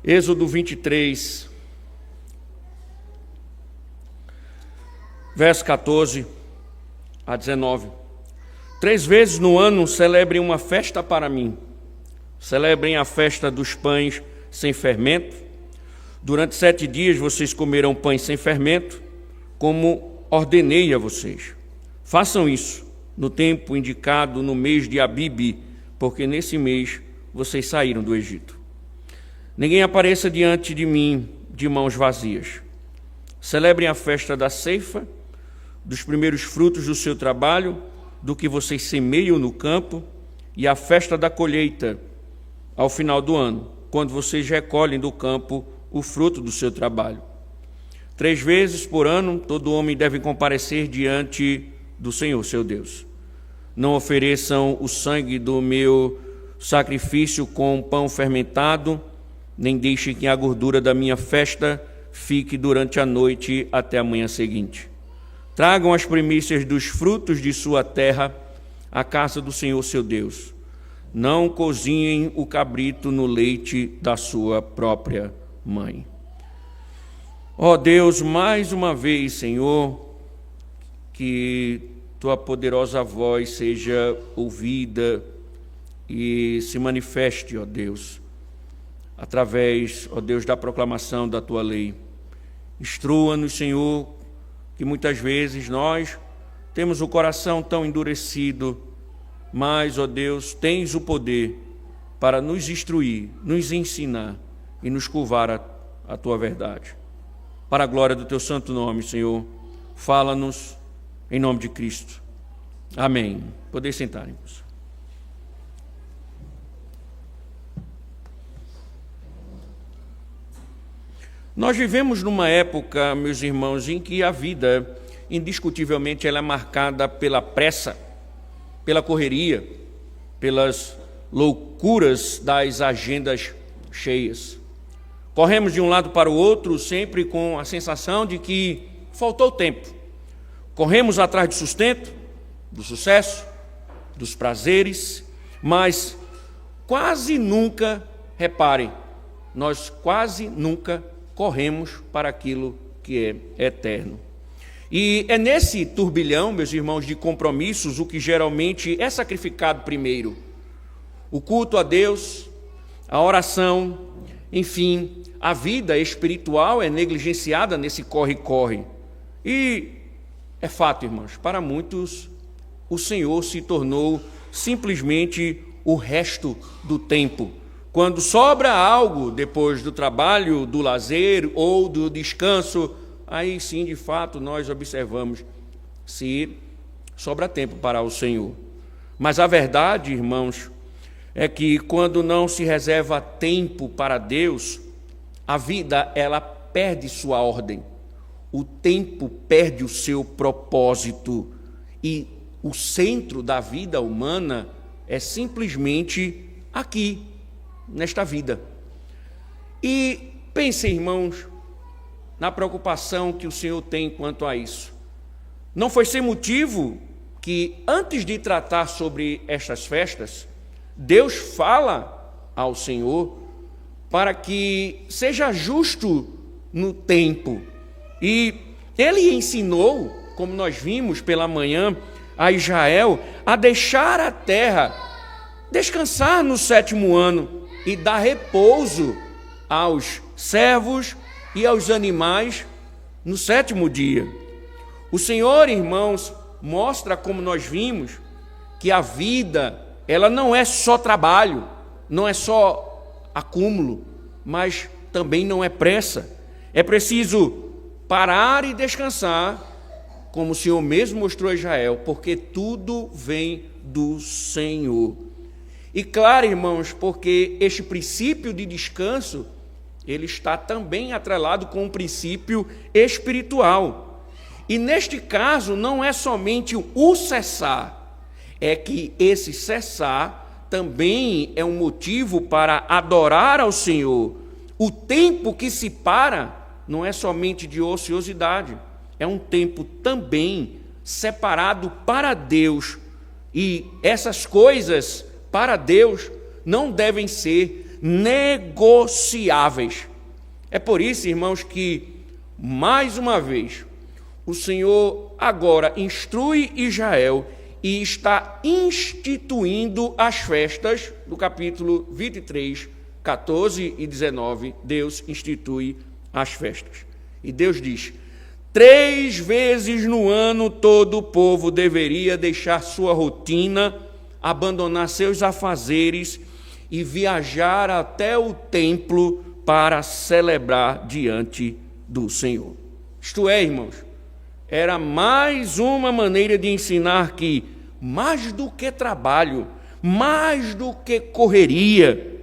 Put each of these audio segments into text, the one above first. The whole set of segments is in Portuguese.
Êxodo 23, verso 14 a 19. 3 vezes no ano celebrem uma festa para mim. Celebrem a festa dos pães sem fermento. Durante 7 dias vocês comerão pães sem fermento, como ordenei a vocês. Façam isso no tempo indicado no mês de Abibe, porque nesse mês vocês saíram do Egito. Ninguém apareça diante de mim de mãos vazias. Celebrem a festa da ceifa, dos primeiros frutos do seu trabalho, do que vocês semeiam no campo, e a festa da colheita ao final do ano, quando vocês recolhem do campo o fruto do seu trabalho. 3 vezes por ano, todo homem deve comparecer diante do Senhor, seu Deus. Não ofereçam o sangue do meu sacrifício com pão fermentado, nem deixem que a gordura da minha festa fique durante a noite até a manhã seguinte. Tragam as primícias dos frutos de sua terra à casa do Senhor, seu Deus. Não cozinhem o cabrito no leite da sua própria mãe. Ó Deus, mais uma vez, Senhor, que tua poderosa voz seja ouvida e se manifeste, ó Deus, através, ó Deus, da proclamação da tua lei. Instrua-nos, Senhor, que muitas vezes nós temos o coração tão endurecido, mas, ó Deus, tens o poder para nos instruir, nos ensinar e nos curvar a tua verdade. Para a glória do teu santo nome, Senhor, fala-nos em nome de Cristo. Amém. Podeis sentarem-vos. Nós vivemos numa época, meus irmãos, em que a vida, indiscutivelmente, ela é marcada pela pressa, pela correria, pelas loucuras das agendas cheias. Corremos de um lado para o outro, sempre com a sensação de que faltou tempo. Corremos atrás do sustento, do sucesso, dos prazeres, mas quase nunca, reparem, nós quase nunca corremos para aquilo que é eterno. E é nesse turbilhão, meus irmãos, de compromissos, o que geralmente é sacrificado primeiro. O culto a Deus, a oração, enfim, a vida espiritual é negligenciada nesse corre-corre. E é fato, irmãos, para muitos o Senhor se tornou simplesmente o resto do tempo. Quando sobra algo depois do trabalho, do lazer ou do descanso, aí sim, de fato, nós observamos se sobra tempo para o Senhor. Mas a verdade, irmãos, é que quando não se reserva tempo para Deus, a vida ela perde sua ordem. O tempo perde o seu propósito e o centro da vida humana é simplesmente aqui, nesta vida. E pensem, irmãos, na preocupação que o Senhor tem quanto a isso. Não foi sem motivo que, antes de tratar sobre estas festas, Deus fala ao Senhor para que seja justo no tempo. E Ele ensinou, como nós vimos pela manhã, a Israel a deixar a terra descansar no 7º ano e dar repouso aos servos e aos animais no 7º dia. O Senhor, irmãos, mostra, como nós vimos, que a vida, ela não é só trabalho, não é só acúmulo, mas também não é pressa. É preciso parar e descansar, como o Senhor mesmo mostrou a Israel, porque tudo vem do Senhor. E claro, irmãos, porque este princípio de descanso, ele está também atrelado com um princípio espiritual. E neste caso, não é somente o cessar, é que esse cessar também é um motivo para adorar ao Senhor. O tempo que se para não é somente de ociosidade, é um tempo também separado para Deus E essas coisas, para Deus, não devem ser negociáveis. É por isso, irmãos, que, mais uma vez, o Senhor agora instrui Israel e está instituindo as festas, do capítulo 23, 14 e 19, Deus institui as festas. E Deus diz: 3 vezes no ano todo o povo deveria deixar sua rotina, abandonar seus afazeres e viajar até o templo para celebrar diante do Senhor. Isto é, irmãos, era mais uma maneira de ensinar que, mais do que trabalho, mais do que correria,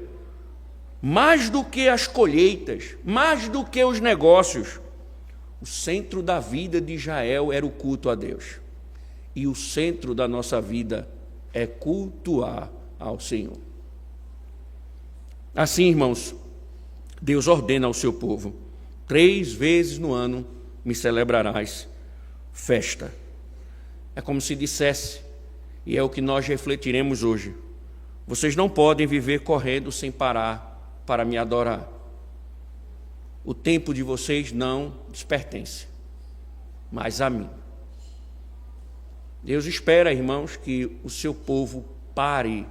mais do que as colheitas, mais do que os negócios, o centro da vida de Israel era o culto a Deus. E o centro da nossa vida é cultuar ao Senhor. Assim, irmãos, Deus ordena ao seu povo: 3 vezes no ano me celebrarás festa. É como se dissesse, e é o que nós refletiremos hoje: vocês não podem viver correndo sem parar para me adorar. O tempo de vocês não lhes pertence, mas a mim. Deus espera, irmãos, que o seu povo pare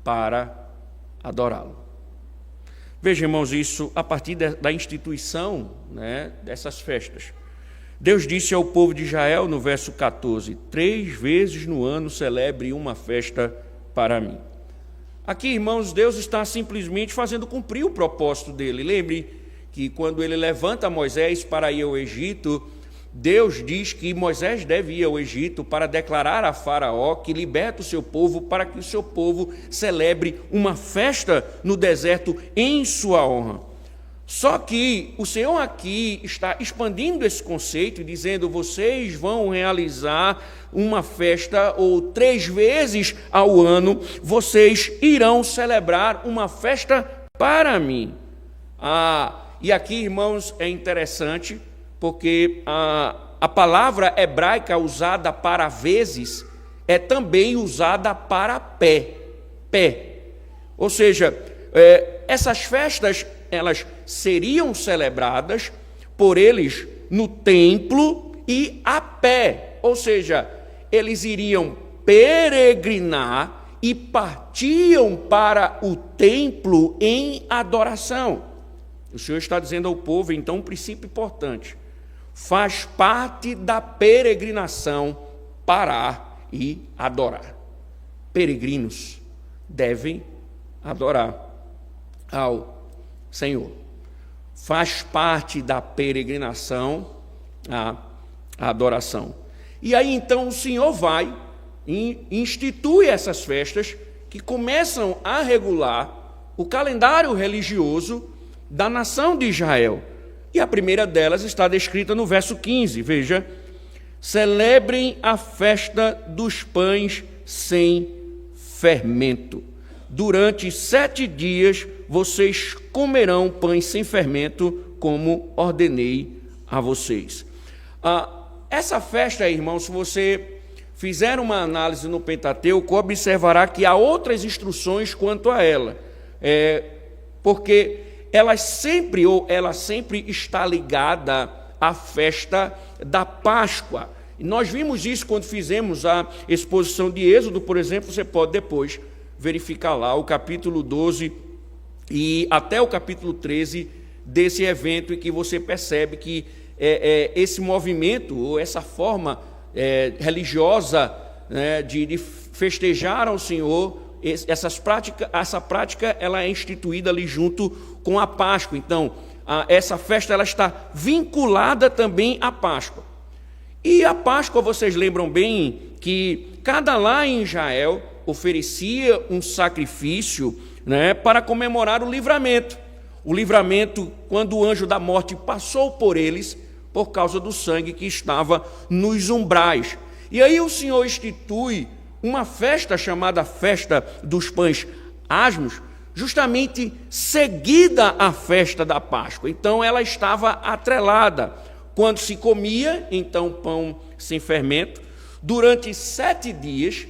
para adorá-lo. Veja, irmãos, isso a partir da instituição, dessas festas. Deus disse ao povo de Israel, no verso 14: 3 vezes no ano celebre uma festa para mim. Aqui, irmãos, Deus está simplesmente fazendo cumprir o propósito dele. Lembre que quando ele levanta Moisés para ir ao Egito, Deus diz que Moisés deve ir ao Egito para declarar a Faraó que liberta o seu povo, para que o seu povo celebre uma festa no deserto em sua honra. Só que o Senhor aqui está expandindo esse conceito, dizendo: vocês vão realizar uma festa, ou 3 vezes ao ano, vocês irão celebrar uma festa para mim. E aqui, irmãos, é interessante, porque a palavra hebraica usada para vezes é também usada para pé. Ou seja, essas festas, elas seriam celebradas por eles no templo e a pé. Ou seja, eles iriam peregrinar e partiam para o templo em adoração. O Senhor está dizendo ao povo, então, um princípio importante: faz parte da peregrinação parar e adorar. Peregrinos devem adorar ao Senhor. Faz parte da peregrinação a adoração. E aí, então, o Senhor vai e institui essas festas que começam a regular o calendário religioso da nação de Israel. E a primeira delas está descrita no verso 15. Veja: celebrem a festa dos pães sem fermento. Durante 7 dias vocês comerão pães sem fermento, como ordenei a vocês. Essa festa, irmão, se você fizer uma análise no Pentateuco, observará que há outras instruções quanto a ela. Porque ela sempre está ligada à festa da Páscoa. E nós vimos isso quando fizemos a exposição de Êxodo, por exemplo. Você pode depois verificar lá o capítulo 12 e até o capítulo 13 desse evento, em que você percebe que esse movimento, ou essa forma religiosa de festejar ao Senhor, essa prática ela é instituída ali junto com a Páscoa. Então, essa festa ela está vinculada também à Páscoa. E a Páscoa, vocês lembram bem que cada lar em Israel oferecia um sacrifício, para comemorar o livramento. O livramento, quando o anjo da morte passou por eles, por causa do sangue que estava nos umbrais. E aí o Senhor institui uma festa chamada Festa dos Pães Asmos, justamente seguida à festa da Páscoa. Então ela estava atrelada. Quando se comia, então, pão sem fermento, durante 7 dias,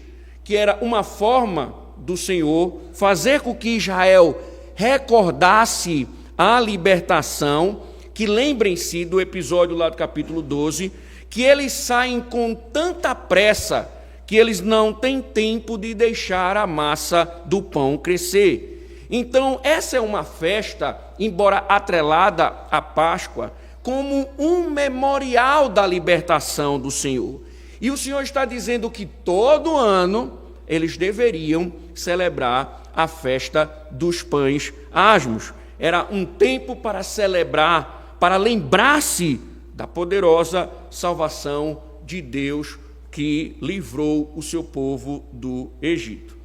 que era uma forma do Senhor fazer com que Israel recordasse a libertação, que lembrem-se do episódio lá do capítulo 12, que eles saem com tanta pressa que eles não têm tempo de deixar a massa do pão crescer. Então, essa é uma festa, embora atrelada à Páscoa, como um memorial da libertação do Senhor. E o Senhor está dizendo que todo ano eles deveriam celebrar a festa dos pães asmos. Era um tempo para celebrar, para lembrar-se da poderosa salvação de Deus que livrou o seu povo do Egito.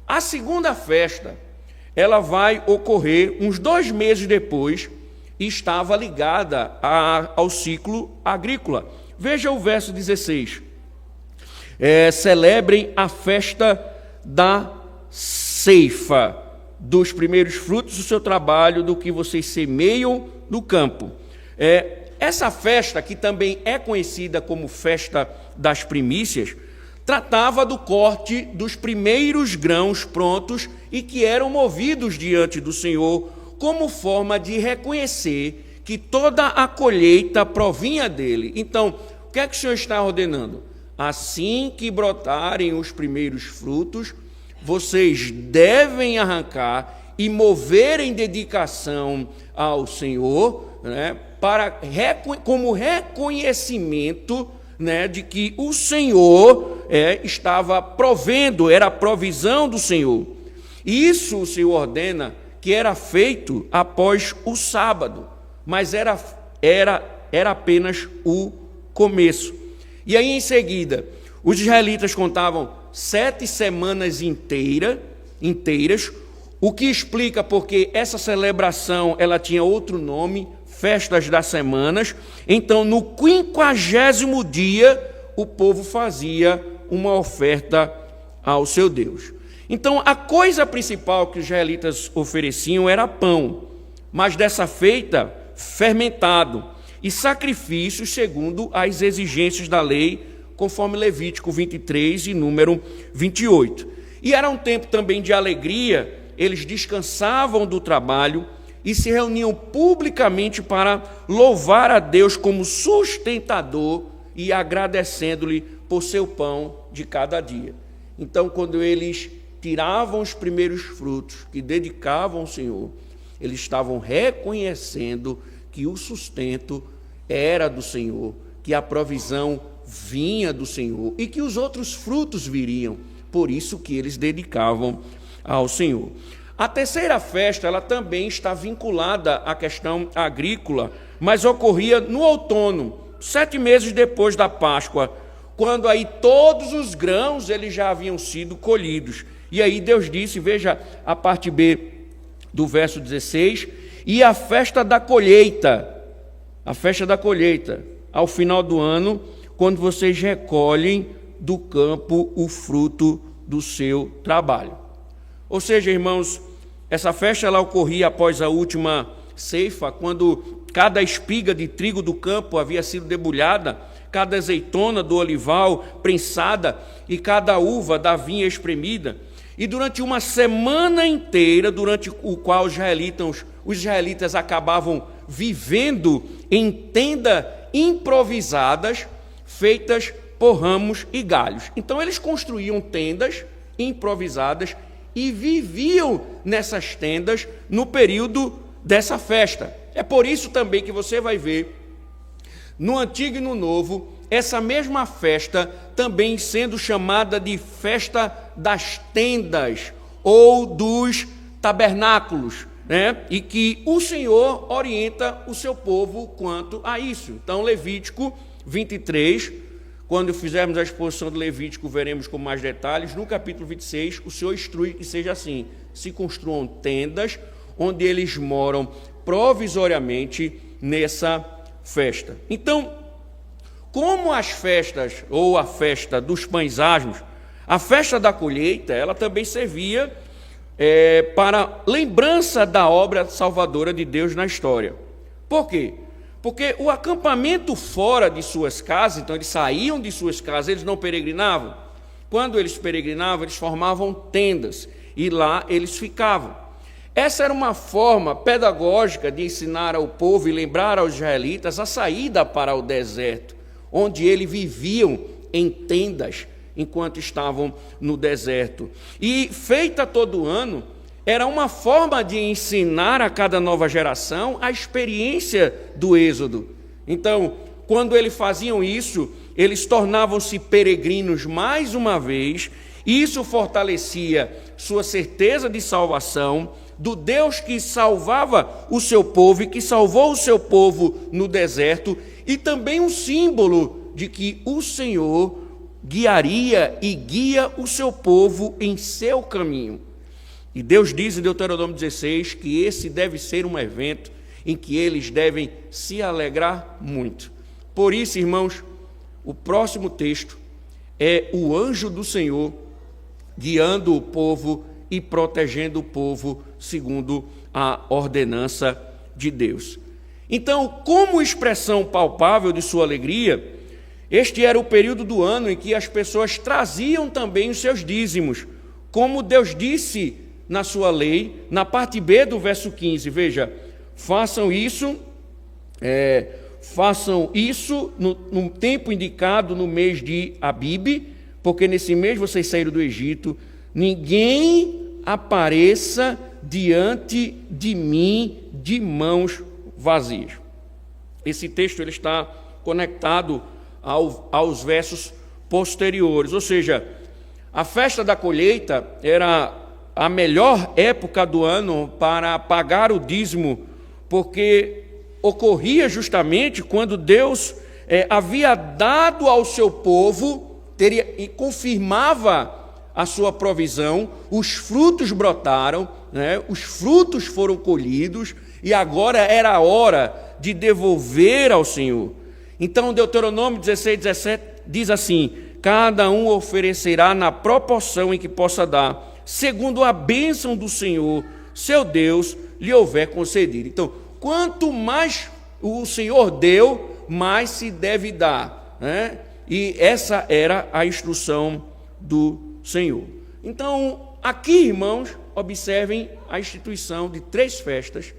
A segunda festa, ela vai ocorrer uns 2 meses depois e estava ligada ao ciclo agrícola. Veja o verso 16. Celebrem a festa da ceifa, dos primeiros frutos do seu trabalho, do que vocês semeiam no campo. Essa festa, que também é conhecida como festa das primícias, tratava do corte dos primeiros grãos prontos e que eram movidos diante do Senhor, como forma de reconhecer que toda a colheita provinha dele. Então, o que é que o Senhor está ordenando? Assim que brotarem os primeiros frutos, vocês devem arrancar e mover em dedicação ao Senhor, né, como reconhecimento, né, de que o Senhor estava provendo, era a provisão do Senhor. E isso o Senhor ordena que era feito após o sábado, mas era apenas o começo. E aí, em seguida, os israelitas contavam 7 semanas inteiras, o que explica porque essa celebração ela tinha outro nome, festas das semanas. Então, no 50º dia, o povo fazia uma oferta ao seu Deus. Então, a coisa principal que os israelitas ofereciam era pão, mas dessa feita, fermentado, e sacrifícios segundo as exigências da lei, conforme Levítico 23 e número 28. E era um tempo também de alegria, eles descansavam do trabalho e se reuniam publicamente para louvar a Deus como sustentador e agradecendo-lhe por seu pão de cada dia. Então, quando eles tiravam os primeiros frutos que dedicavam ao Senhor, eles estavam reconhecendo que o sustento era do Senhor, que a provisão vinha do Senhor e que os outros frutos viriam, por isso que eles dedicavam ao Senhor. A terceira festa, ela também está vinculada à questão agrícola, mas ocorria no outono, 7 meses depois da Páscoa, quando aí todos os grãos eles já haviam sido colhidos. E aí Deus disse, veja a parte B do verso 16, e a festa da colheita, ao final do ano, quando vocês recolhem do campo o fruto do seu trabalho. Ou seja, irmãos, essa festa ela ocorria após a última ceifa, quando cada espiga de trigo do campo havia sido debulhada, cada azeitona do olival prensada e cada uva da vinha espremida. E durante uma semana inteira, durante o qual os israelitas acabavam vivendo em tendas improvisadas, feitas por ramos e galhos. Então eles construíam tendas improvisadas e viviam nessas tendas no período dessa festa. É por isso também que você vai ver no Antigo e no Novo essa mesma festa também sendo chamada de festa das tendas ou dos tabernáculos, né? E que o Senhor orienta o seu povo quanto a isso. Então, Levítico 23, quando fizermos a exposição de Levítico, veremos com mais detalhes. No capítulo 26, o Senhor instrui que seja assim: se construam tendas onde eles moram provisoriamente nessa festa. Então, como as festas, ou a festa dos pães asmos, a festa da colheita, ela também servia para lembrança da obra salvadora de Deus na história. Por quê? Porque o acampamento fora de suas casas, então eles saíam de suas casas, eles não peregrinavam. Quando eles peregrinavam, eles formavam tendas e lá eles ficavam. Essa era uma forma pedagógica de ensinar ao povo e lembrar aos israelitas a saída para o deserto, onde eles viviam em tendas enquanto estavam no deserto. E feita todo ano, era uma forma de ensinar a cada nova geração a experiência do Êxodo. Então, quando eles faziam isso, eles tornavam-se peregrinos mais uma vez, e isso fortalecia sua certeza de salvação, do Deus que salvava o seu povo e que salvou o seu povo no deserto, e também um símbolo de que o Senhor guiaria e guia o seu povo em seu caminho. E Deus diz em Deuteronômio 16 que esse deve ser um evento em que eles devem se alegrar muito. Por isso, irmãos, o próximo texto é o anjo do Senhor guiando o povo e protegendo o povo segundo a ordenança de Deus. Então, como expressão palpável de sua alegria, este era o período do ano em que as pessoas traziam também os seus dízimos, como Deus disse na sua lei, na parte B do verso 15, veja, façam isso no tempo indicado no mês de Abibe, porque nesse mês vocês saíram do Egito, ninguém apareça diante de mim de mãos vazias. Esse texto ele está conectado aos versos posteriores, ou seja, a festa da colheita era a melhor época do ano para pagar o dízimo, porque ocorria justamente quando Deus havia dado ao seu povo, e confirmava a sua provisão, os frutos brotaram, os frutos foram colhidos, e agora era a hora de devolver ao Senhor. Então, Deuteronômio 16, 17 diz assim: cada um oferecerá na proporção em que possa dar, segundo a bênção do Senhor, seu Deus, lhe houver concedido. Então, quanto mais o Senhor deu, mais se deve dar, E essa era a instrução do Senhor. Então, aqui, irmãos, observem a instituição de 3 festas,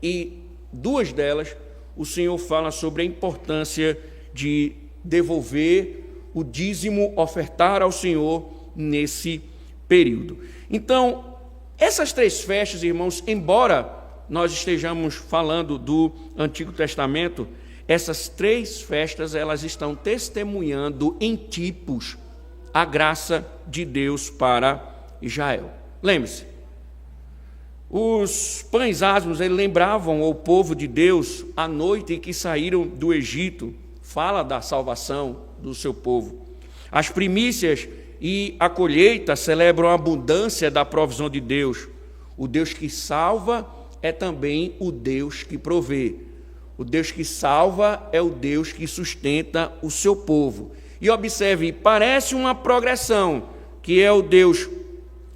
e 2 delas, o Senhor fala sobre a importância de devolver o dízimo, ofertar ao Senhor nesse período. Então, essas 3 festas, irmãos, embora nós estejamos falando do Antigo Testamento, essas 3 festas, elas estão testemunhando em tipos a graça de Deus para Israel. Lembre-se, os pães asmos, eles lembravam ao povo de Deus a noite em que saíram do Egito, fala da salvação do seu povo. As primícias e a colheita celebram a abundância da provisão de Deus. O Deus que salva é também o Deus que provê. O Deus que salva é o Deus que sustenta o seu povo. E observe, parece uma progressão, que é o Deus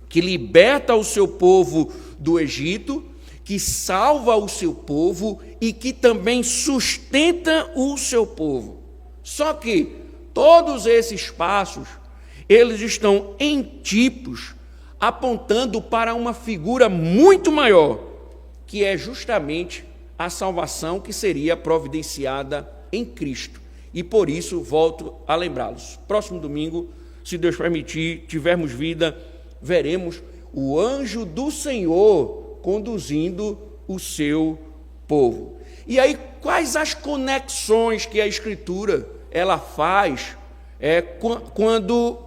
que liberta o seu povo do Egito, que salva o seu povo e que também sustenta o seu povo. Só que todos esses passos, eles estão em tipos, apontando para uma figura muito maior, que é justamente a salvação que seria providenciada em Cristo. E por isso, volto a lembrá-los. Próximo domingo, se Deus permitir, tivermos vida, veremos o anjo do Senhor conduzindo o seu povo. E aí, quais as conexões que a Escritura ela faz quando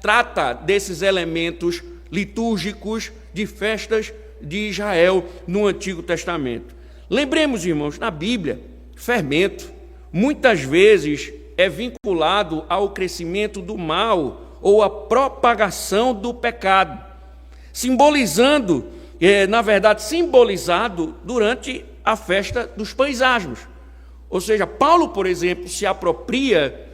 trata desses elementos litúrgicos de festas de Israel no Antigo Testamento? Lembremos, irmãos, na Bíblia, fermento muitas vezes é vinculado ao crescimento do mal ou à propagação do pecado, simbolizado durante a festa dos pães asmos. Ou seja, Paulo, por exemplo, se apropria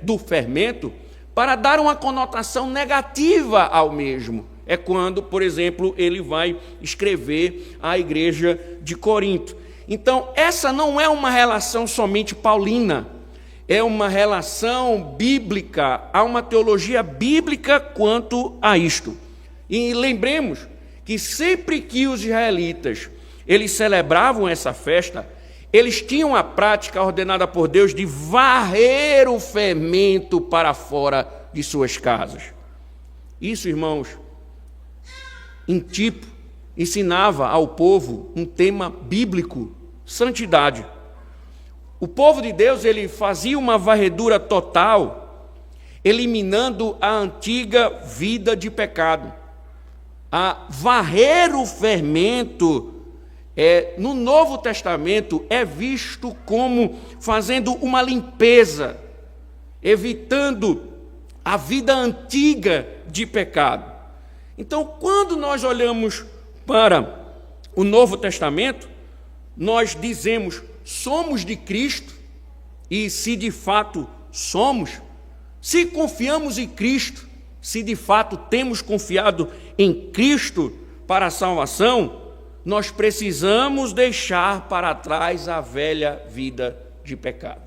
do fermento para dar uma conotação negativa ao mesmo. É quando, por exemplo, ele vai escrever à igreja de Corinto. Então, essa não é uma relação somente paulina. é uma relação bíblica, há uma teologia bíblica quanto a isto. E lembremos que sempre que os israelitas eles celebravam essa festa, eles tinham a prática ordenada por Deus de varrer o fermento para fora de suas casas. Isso, irmãos, ensinava ao povo um tema bíblico, santidade. O povo de Deus, ele fazia uma varredura total, eliminando a antiga vida de pecado. A varrer o fermento, no Novo Testamento, é visto como fazendo uma limpeza, evitando a vida antiga de pecado. Então, quando nós olhamos para o Novo Testamento, nós dizemos, somos de Cristo, e se de fato somos, se confiamos em Cristo, se de fato temos confiado em Cristo para a salvação, nós precisamos deixar para trás a velha vida de pecado.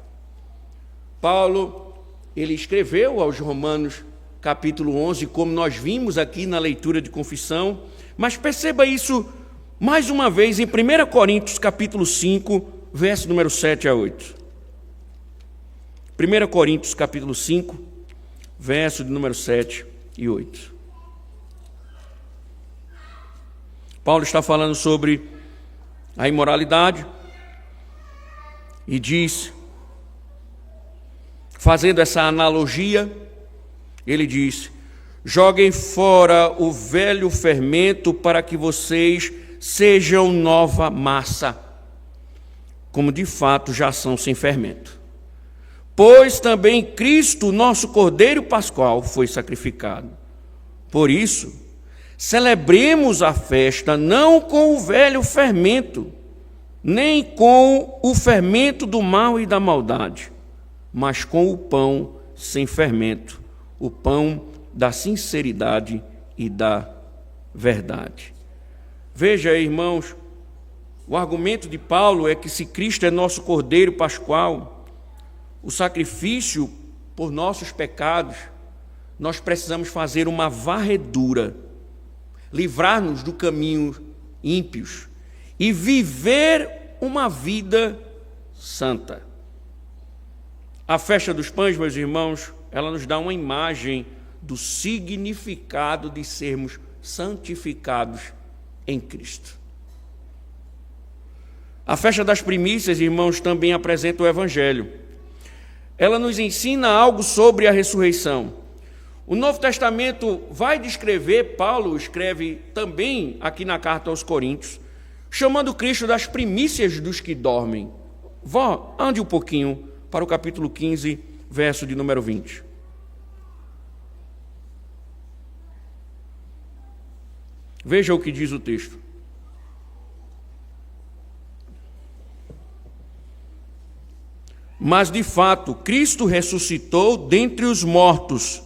Paulo, ele escreveu aos Romanos, capítulo 11, como nós vimos aqui na leitura de confissão, mas perceba isso mais uma vez em 1 Coríntios, capítulo 5, verso número 7 a 8. 1 Coríntios, capítulo 5, verso de número 7 e 8. Paulo está falando sobre a imoralidade e diz, fazendo essa analogia, ele diz: joguem fora o velho fermento para que vocês sejam nova massa, como de fato já são sem fermento. Pois também Cristo, nosso Cordeiro Pascual, foi sacrificado. Por isso, celebremos a festa não com o velho fermento, nem com o fermento do mal e da maldade, mas com o pão sem fermento, o pão da sinceridade e da verdade. Veja, irmãos, o argumento de Paulo é que se Cristo é nosso Cordeiro Pascual, o sacrifício por nossos pecados, nós precisamos fazer uma varredura, livrar-nos do caminho ímpios e viver uma vida santa. A festa dos pães, meus irmãos, ela nos dá uma imagem do significado de sermos santificados em Cristo. A festa das primícias, irmãos, também apresenta o Evangelho. Ela nos ensina algo sobre a ressurreição. O Novo Testamento vai descrever, Paulo escreve também aqui na carta aos Coríntios, chamando Cristo das primícias dos que dormem. Ande um pouquinho para o capítulo 15, verso de número 20. Veja o que diz o texto. Mas, de fato, Cristo ressuscitou dentre os mortos,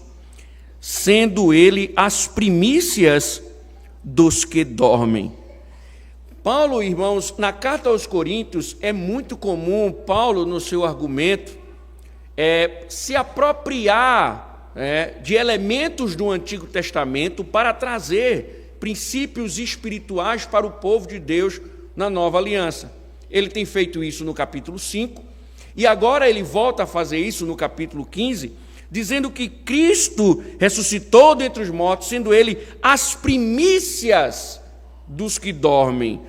sendo ele as primícias dos que dormem. Paulo, irmãos, na carta aos Coríntios, é muito comum Paulo, no seu argumento, se apropriar de elementos do Antigo Testamento para trazer princípios espirituais para o povo de Deus na Nova Aliança. Ele tem feito isso no capítulo 5, e agora ele volta a fazer isso no capítulo 15, dizendo que Cristo ressuscitou dentre os mortos, sendo ele as primícias dos que dormem.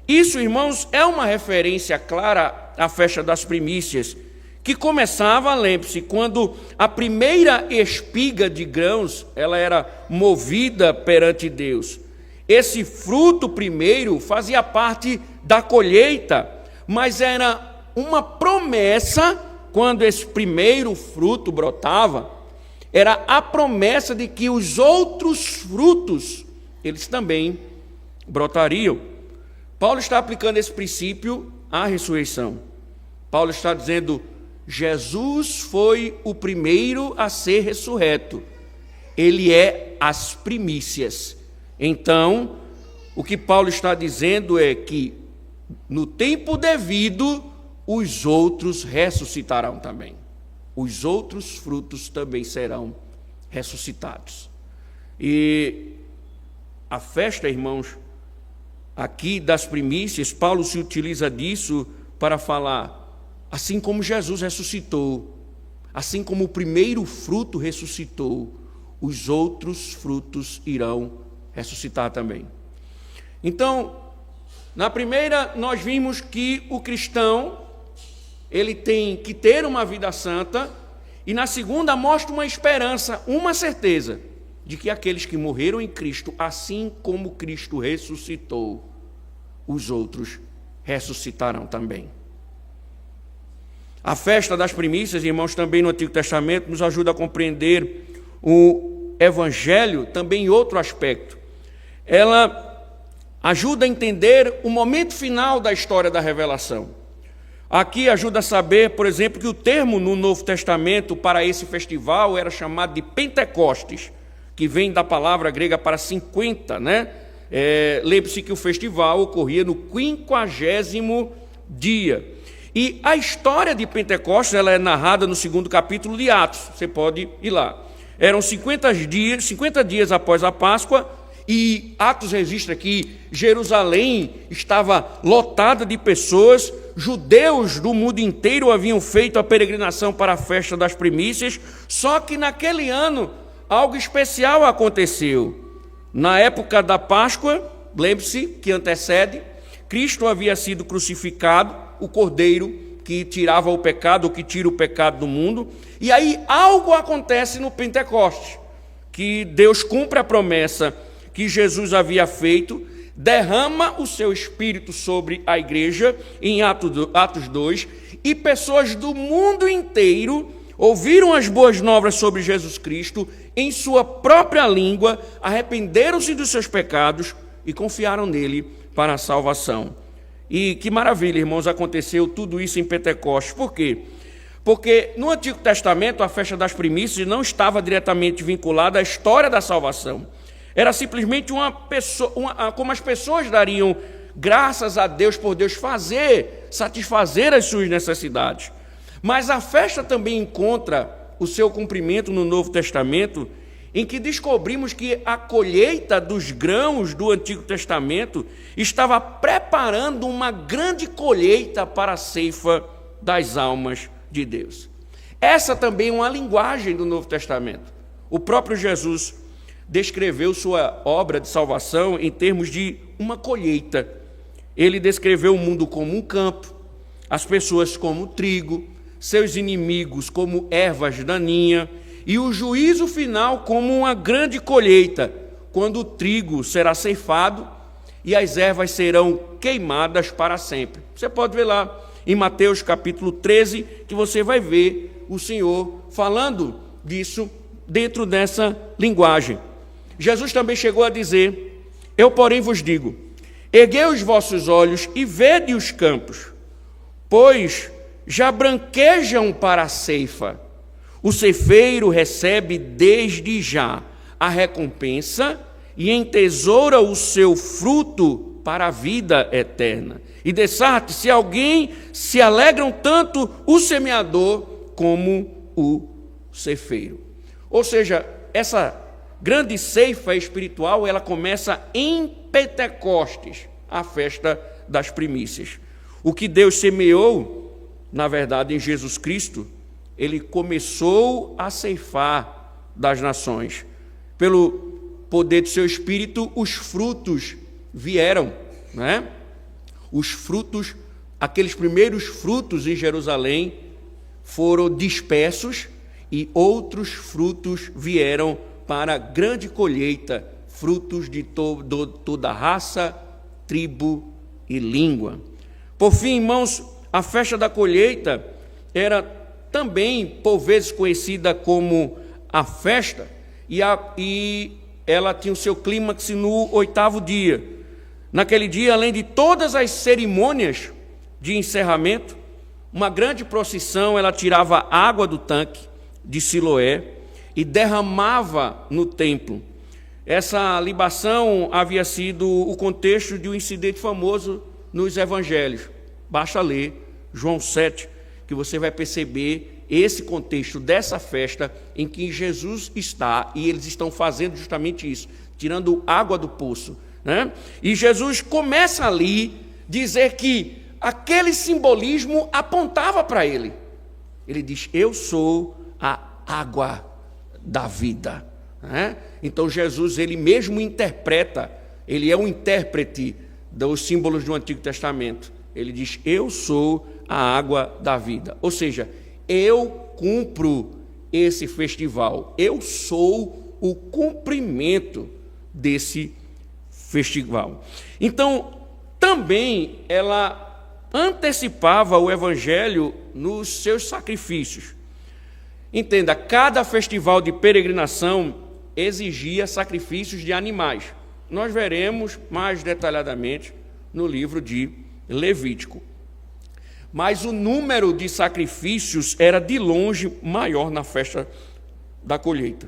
Isso, irmãos, é uma referência clara à festa das primícias, que começava, lembre-se, quando a primeira espiga de grãos ela era movida perante Deus. Esse fruto primeiro fazia parte da colheita, mas era uma promessa. Quando esse primeiro fruto brotava, era a promessa de que os outros frutos, eles também brotariam. Paulo está aplicando esse princípio à ressurreição. Paulo está dizendo, Jesus foi o primeiro a ser ressurreto. Ele é as primícias. Então, o que Paulo está dizendo é que, no tempo devido, os outros ressuscitarão também. os outros frutos também serão ressuscitados. E a festa, irmãos, aqui das primícias, Paulo se utiliza disso para falar, assim como Jesus ressuscitou, assim como o primeiro fruto ressuscitou, os outros frutos irão ressuscitar também. Então, na primeira, nós vimos que o cristão, ele tem que ter uma vida santa, e na segunda mostra uma esperança, uma certeza, de que aqueles que morreram em Cristo, assim como Cristo ressuscitou, os outros ressuscitarão também. A festa das primícias, irmãos, também no Antigo Testamento, nos ajuda a compreender o Evangelho também em outro aspecto. Ela ajuda a entender o momento final da história da revelação. Aqui ajuda a saber, por exemplo, que o termo no Novo Testamento para esse festival era chamado de Pentecostes, que vem da palavra grega para 50, né? Lembre-se que o festival ocorria no 50º dia. E a história de Pentecostes, ela é narrada no 2º capítulo de Atos, você pode ir lá. Eram 50 dias após a Páscoa, e Atos registra que Jerusalém estava lotada de pessoas, judeus do mundo inteiro haviam feito a peregrinação para a festa das primícias, só que naquele ano algo especial aconteceu. Na época da Páscoa, lembre-se que antecede, Cristo havia sido crucificado, o Cordeiro que tirava o pecado, ou que tira o pecado do mundo, e aí algo acontece no Pentecostes, que Deus cumpre a promessa que Jesus havia feito, derrama o seu Espírito sobre a igreja, em Atos 2, e pessoas do mundo inteiro ouviram as boas novas sobre Jesus Cristo, em sua própria língua, arrependeram-se dos seus pecados e confiaram nele para a salvação. E que maravilha, irmãos, aconteceu tudo isso em Pentecostes. Por quê? Porque no Antigo Testamento a festa das primícias não estava diretamente vinculada à história da salvação. Era simplesmente como as pessoas dariam graças a Deus por Deus satisfazer as suas necessidades. Mas a festa também encontra o seu cumprimento no Novo Testamento, em que descobrimos que a colheita dos grãos do Antigo Testamento estava preparando uma grande colheita para a ceifa das almas de Deus. Essa também é uma linguagem do Novo Testamento. O próprio Jesus descreveu sua obra de salvação em termos de uma colheita. Ele descreveu o mundo como um campo, as pessoas como trigo, seus inimigos como ervas daninhas, e o juízo final como uma grande colheita, quando o trigo será ceifado e as ervas serão queimadas para sempre. Você pode ver lá em Mateus capítulo 13, que você vai ver o Senhor falando disso dentro dessa linguagem. Jesus também chegou a dizer: eu, porém, vos digo, erguei os vossos olhos e vede os campos, pois já branquejam para a ceifa. O ceifeiro recebe desde já a recompensa e entesoura o seu fruto para a vida eterna. E dessarte, se alguém se alegram tanto o semeador como o ceifeiro. Ou seja, essa grande ceifa espiritual, ela começa em Pentecostes, a festa das primícias. O que Deus semeou, na verdade, em Jesus Cristo, ele começou a ceifar das nações. Pelo poder do seu Espírito, os frutos vieram, né? Os frutos, aqueles primeiros frutos em Jerusalém foram dispersos e outros frutos vieram para a grande colheita, frutos de toda raça, tribo e língua. Por fim, irmãos, a festa da colheita era também, por vezes, conhecida como a festa, e ela tinha o seu clímax no 8º dia. Naquele dia, além de todas as cerimônias de encerramento, uma grande procissão, ela tirava água do tanque de Siloé e derramava no templo. Essa libação havia sido o contexto de um incidente famoso nos evangelhos. Basta ler João 7, que você vai perceber esse contexto dessa festa em que Jesus está, e eles estão fazendo justamente isso, tirando água do poço, né? E Jesus começa ali a dizer que aquele simbolismo apontava para ele. Ele diz: eu sou a água da vida, né? Então Jesus, ele mesmo interpreta, ele é um intérprete dos símbolos do Antigo Testamento. Ele diz: eu sou a água da vida. Ou seja, eu cumpro esse festival. Eu sou o cumprimento desse festival. Então, também ela antecipava o evangelho nos seus sacrifícios. Entenda, cada festival de peregrinação exigia sacrifícios de animais. Nós veremos mais detalhadamente no livro de Levítico. Mas o número de sacrifícios era de longe maior na festa da colheita.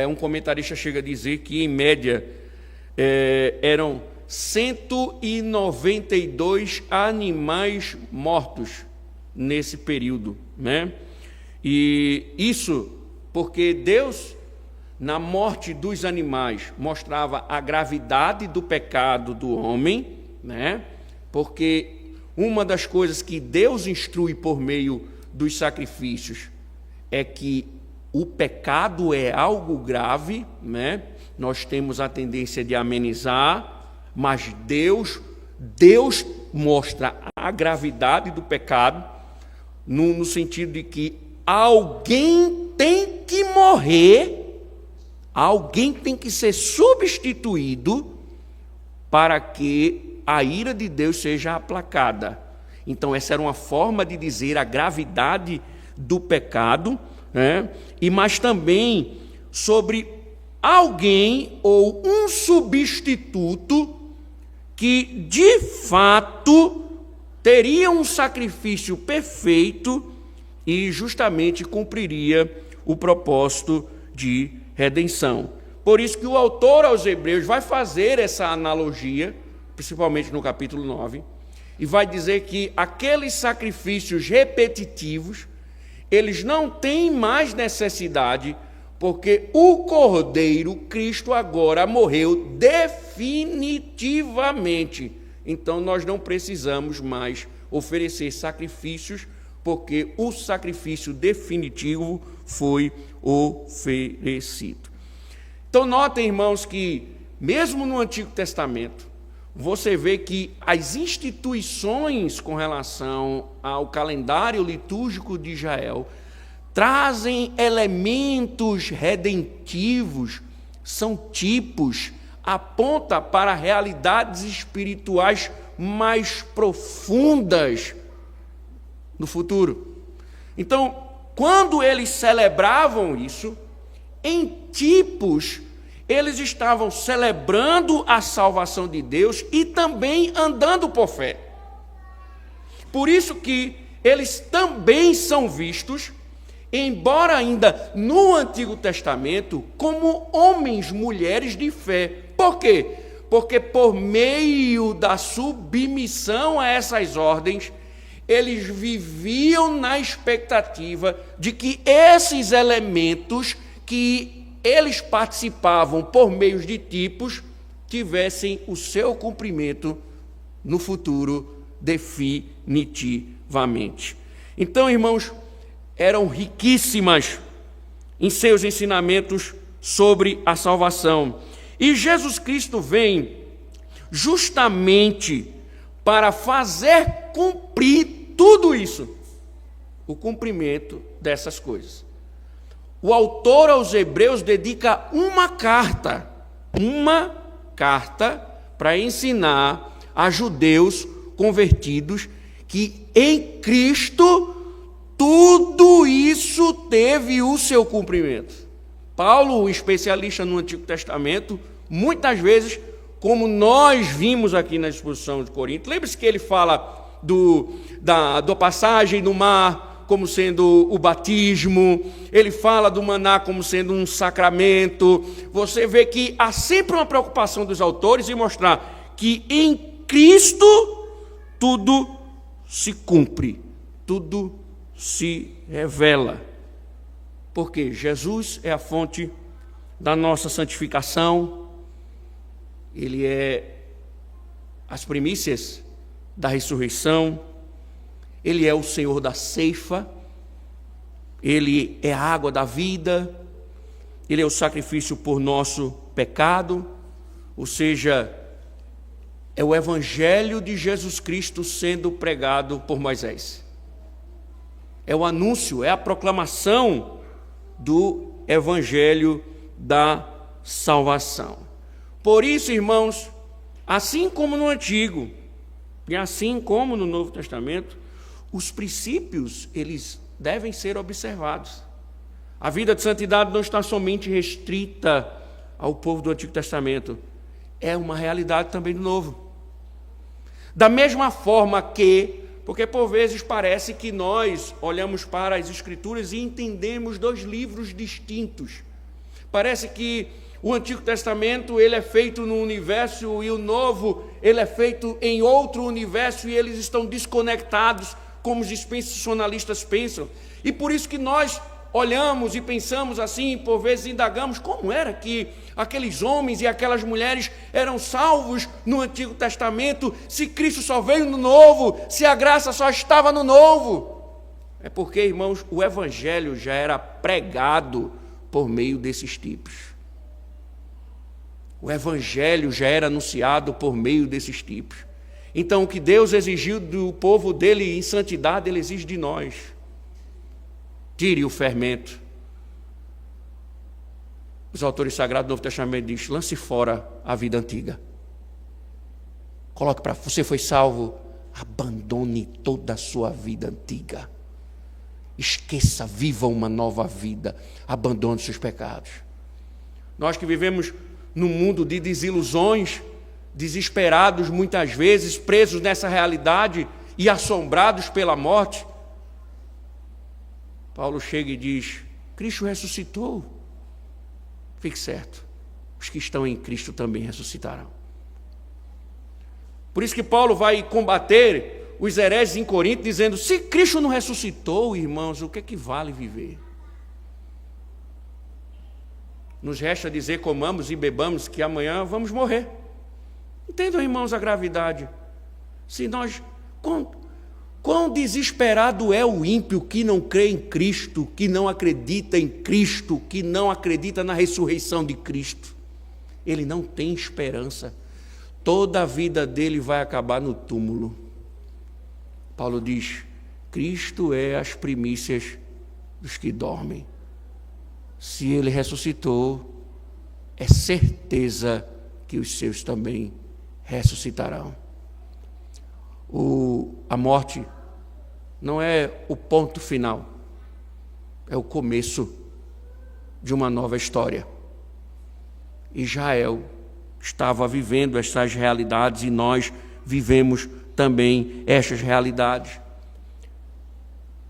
Um comentarista chega a dizer que, em média, eram 192 animais mortos nesse período, né? E isso porque Deus, na morte dos animais, mostrava a gravidade do pecado do homem, né? Porque uma das coisas que Deus instrui por meio dos sacrifícios é que o pecado é algo grave, né? Nós temos a tendência de amenizar, mas Deus mostra a gravidade do pecado no sentido de que alguém tem que morrer, alguém tem que ser substituído para que a ira de Deus seja aplacada. Então, essa era uma forma de dizer a gravidade do pecado, né? Mas também sobre alguém ou um substituto que, de fato, teria um sacrifício perfeito e justamente cumpriria o propósito de redenção. Por isso que o autor aos Hebreus vai fazer essa analogia, principalmente no capítulo 9, e vai dizer que aqueles sacrifícios repetitivos, eles não têm mais necessidade, porque o Cordeiro, Cristo, agora morreu definitivamente. Então, nós não precisamos mais oferecer sacrifícios, porque o sacrifício definitivo foi oferecido. Então, notem, irmãos, que mesmo no Antigo Testamento, você vê que as instituições com relação ao calendário litúrgico de Israel trazem elementos redentivos, são tipos, aponta para realidades espirituais mais profundas no futuro. Então, quando eles celebravam isso, em tipos, eles estavam celebrando a salvação de Deus e também andando por fé. Por isso que eles também são vistos, embora ainda no Antigo Testamento, como homens, mulheres de fé. Por quê? Porque por meio da submissão a essas ordens, eles viviam na expectativa de que esses elementos que eles participavam por meio de tipos tivessem o seu cumprimento no futuro definitivamente. Então, irmãos, eram riquíssimas em seus ensinamentos sobre a salvação. E Jesus Cristo vem justamente para fazer cumprir tudo isso, o cumprimento dessas coisas. O autor aos Hebreus dedica uma carta para ensinar a judeus convertidos que em Cristo tudo isso teve o seu cumprimento. Paulo, o especialista no Antigo Testamento, muitas vezes, como nós vimos aqui na exposição de Corinto, lembre-se que ele fala da passagem do mar como sendo o batismo, ele fala do maná como sendo um sacramento. Você vê que há sempre uma preocupação dos autores em mostrar que em Cristo tudo se cumpre, tudo se revela. Porque Jesus é a fonte da nossa santificação, Ele é as primícias da ressurreição, Ele é o Senhor da ceifa, Ele é a água da vida, Ele é o sacrifício por nosso pecado, ou seja, é o Evangelho de Jesus Cristo sendo pregado por Moisés. É o anúncio, é a proclamação do Evangelho da salvação. Por isso, irmãos, assim como no Antigo e assim como no Novo Testamento, os princípios, eles devem ser observados. A vida de santidade não está somente restrita ao povo do Antigo Testamento, é uma realidade também do Novo. Da mesma forma que, porque por vezes parece que nós olhamos para as Escrituras e entendemos dois livros distintos. Parece que o Antigo Testamento ele é feito no universo e o Novo ele é feito em outro universo e eles estão desconectados, como os dispensacionalistas pensam. E por isso que nós olhamos e pensamos assim, por vezes indagamos como era que aqueles homens e aquelas mulheres eram salvos no Antigo Testamento, se Cristo só veio no Novo, se a graça só estava no Novo. É porque, irmãos, o Evangelho já era pregado por meio desses tipos. O Evangelho já era anunciado por meio desses tipos. Então, o que Deus exigiu do povo dele em santidade, Ele exige de nós. Tire o fermento. Os autores sagrados do Novo Testamento dizem, lance fora a vida antiga. Coloque para, você foi salvo, abandone toda a sua vida antiga. Esqueça, viva uma nova vida, abandone seus pecados. Nós que vivemos num mundo de desilusões, desesperados muitas vezes, presos nessa realidade e assombrados pela morte, Paulo chega e diz, Cristo ressuscitou. Fique certo, os que estão em Cristo também ressuscitarão. Por isso que Paulo vai combater os hereges em Corinto, dizendo, se Cristo não ressuscitou, irmãos, o que é que vale viver? Nos resta dizer, comamos e bebamos, que amanhã vamos morrer. Entendam, irmãos, a gravidade. Se nós... Quão desesperado é o ímpio que não crê em Cristo, que não acredita em Cristo, que não acredita na ressurreição de Cristo. Ele não tem esperança. Toda a vida dele vai acabar no túmulo. Paulo diz, Cristo é as primícias dos que dormem. Se ele ressuscitou, é certeza que os seus também ressuscitarão. A morte não é o ponto final, é o começo de uma nova história. Israel estava vivendo essas realidades e nós vivemos também estas realidades.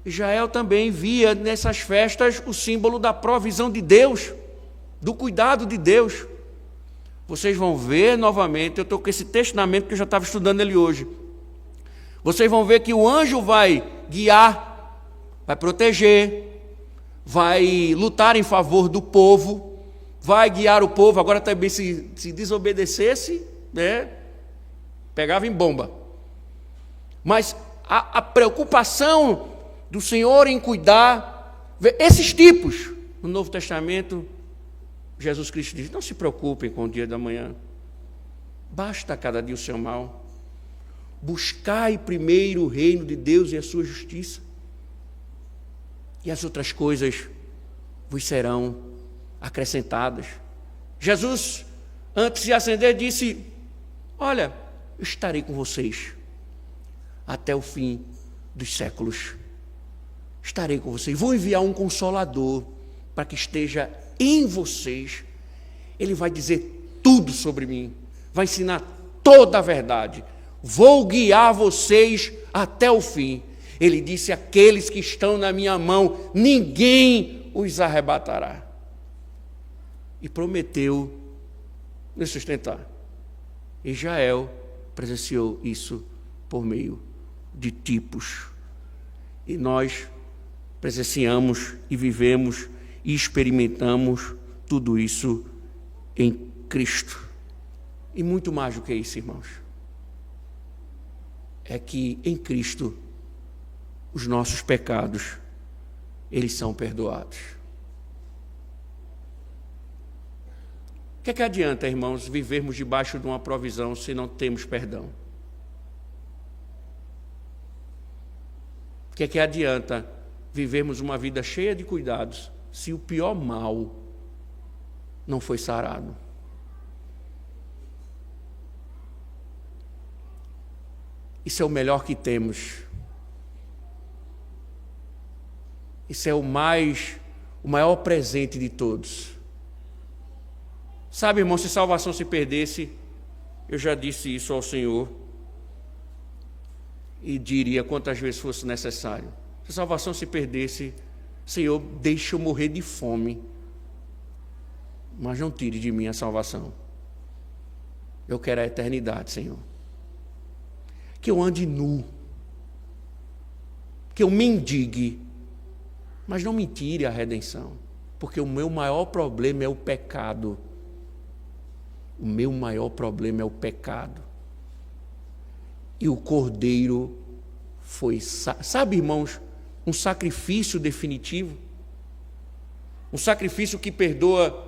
Israel também via nessas festas o símbolo da provisão de Deus, do cuidado de Deus. Vocês vão ver novamente, eu estou com esse texto na mente porque eu já estava estudando ele hoje. Vocês vão ver que o anjo vai guiar, vai proteger, vai lutar em favor do povo, vai guiar o povo. Agora também se desobedecesse, né, pegava em bomba. Mas a preocupação do Senhor em cuidar, esses tipos, no Novo Testamento, Jesus Cristo diz, não se preocupem com o dia da manhã, basta cada dia o seu mal. Buscai primeiro o reino de Deus e a sua justiça, e as outras coisas vos serão acrescentadas. Jesus, antes de ascender, disse, olha, eu estarei com vocês até o fim dos séculos. Estarei com vocês, vou enviar um Consolador para que esteja em vocês. Ele vai dizer tudo sobre mim, vai ensinar toda a verdade. Vou guiar vocês até o fim. Ele disse, aqueles que estão na minha mão, ninguém os arrebatará. E prometeu nos sustentar. Israel presenciou isso por meio de tipos. E nós presenciamos e vivemos e experimentamos tudo isso em Cristo. E muito mais do que isso, irmãos, é que em Cristo os nossos pecados, eles são perdoados. O que é que adianta, irmãos, vivermos debaixo de uma provisão se não temos perdão? O que é que adianta vivermos uma vida cheia de cuidados se o pior mal não foi sarado? Isso é o melhor que temos. Isso é o maior presente de todos. Sabe, irmão, se salvação se perdesse, eu já disse isso ao Senhor e diria quantas vezes fosse necessário. Se salvação se perdesse, Senhor, deixa eu morrer de fome, mas não tire de mim a salvação. Eu quero a eternidade, Senhor. Que eu ande nu, que eu mendigue, mas não me tire a redenção, porque o meu maior problema é o pecado. O meu maior problema é o pecado. E o Cordeiro foi, sabe, irmãos, um sacrifício definitivo, um sacrifício que perdoa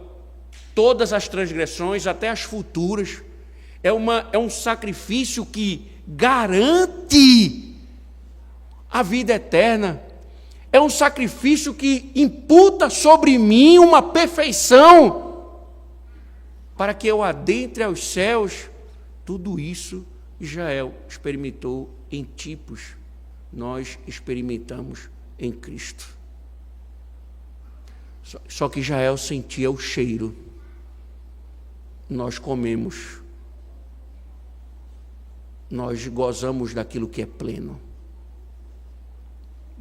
todas as transgressões, até as futuras. É um sacrifício que garante a vida eterna. É um sacrifício que imputa sobre mim uma perfeição, para que eu adentre aos céus. Tudo isso Israel experimentou em tipos, nós experimentamos em Cristo. Só que Israel sentia o cheiro, nós comemos, nós gozamos daquilo que é pleno.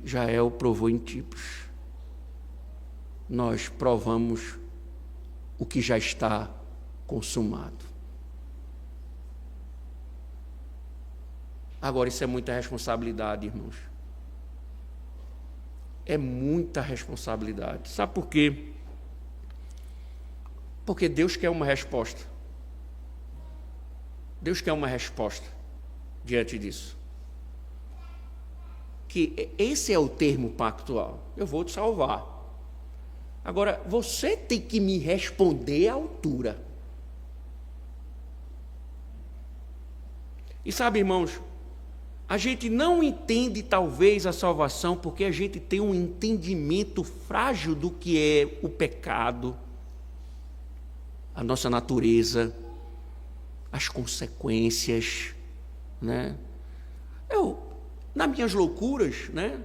Israel provou em tipos, nós provamos o que já está consumado. Agora, isso é muita responsabilidade, irmãos. É muita responsabilidade. Sabe por quê? Porque Deus quer uma resposta. Deus quer uma resposta diante disso. Que esse é o termo pactual. Eu vou te salvar. Agora, você tem que me responder à altura. E sabe, irmãos, a gente não entende talvez a salvação porque a gente tem um entendimento frágil do que é o pecado, a nossa natureza, as consequências, né? Nas minhas loucuras, né?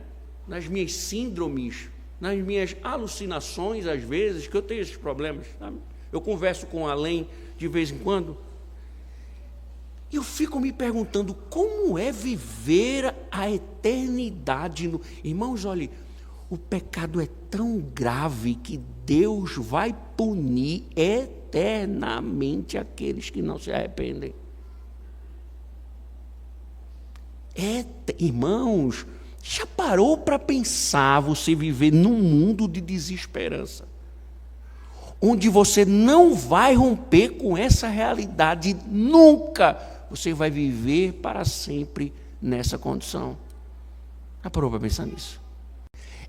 Nas minhas síndromes, nas minhas alucinações, às vezes, que eu tenho esses problemas, sabe? Eu converso com Além de vez em quando, e eu fico me perguntando como é viver a eternidade. Irmãos, olhe, o pecado é tão grave que Deus vai punir eternamente aqueles que não se arrependem. Irmãos, já parou para pensar você viver num mundo de desesperança, onde você não vai romper com essa realidade nunca? Você vai viver para sempre nessa condição. Já parou para pensar nisso?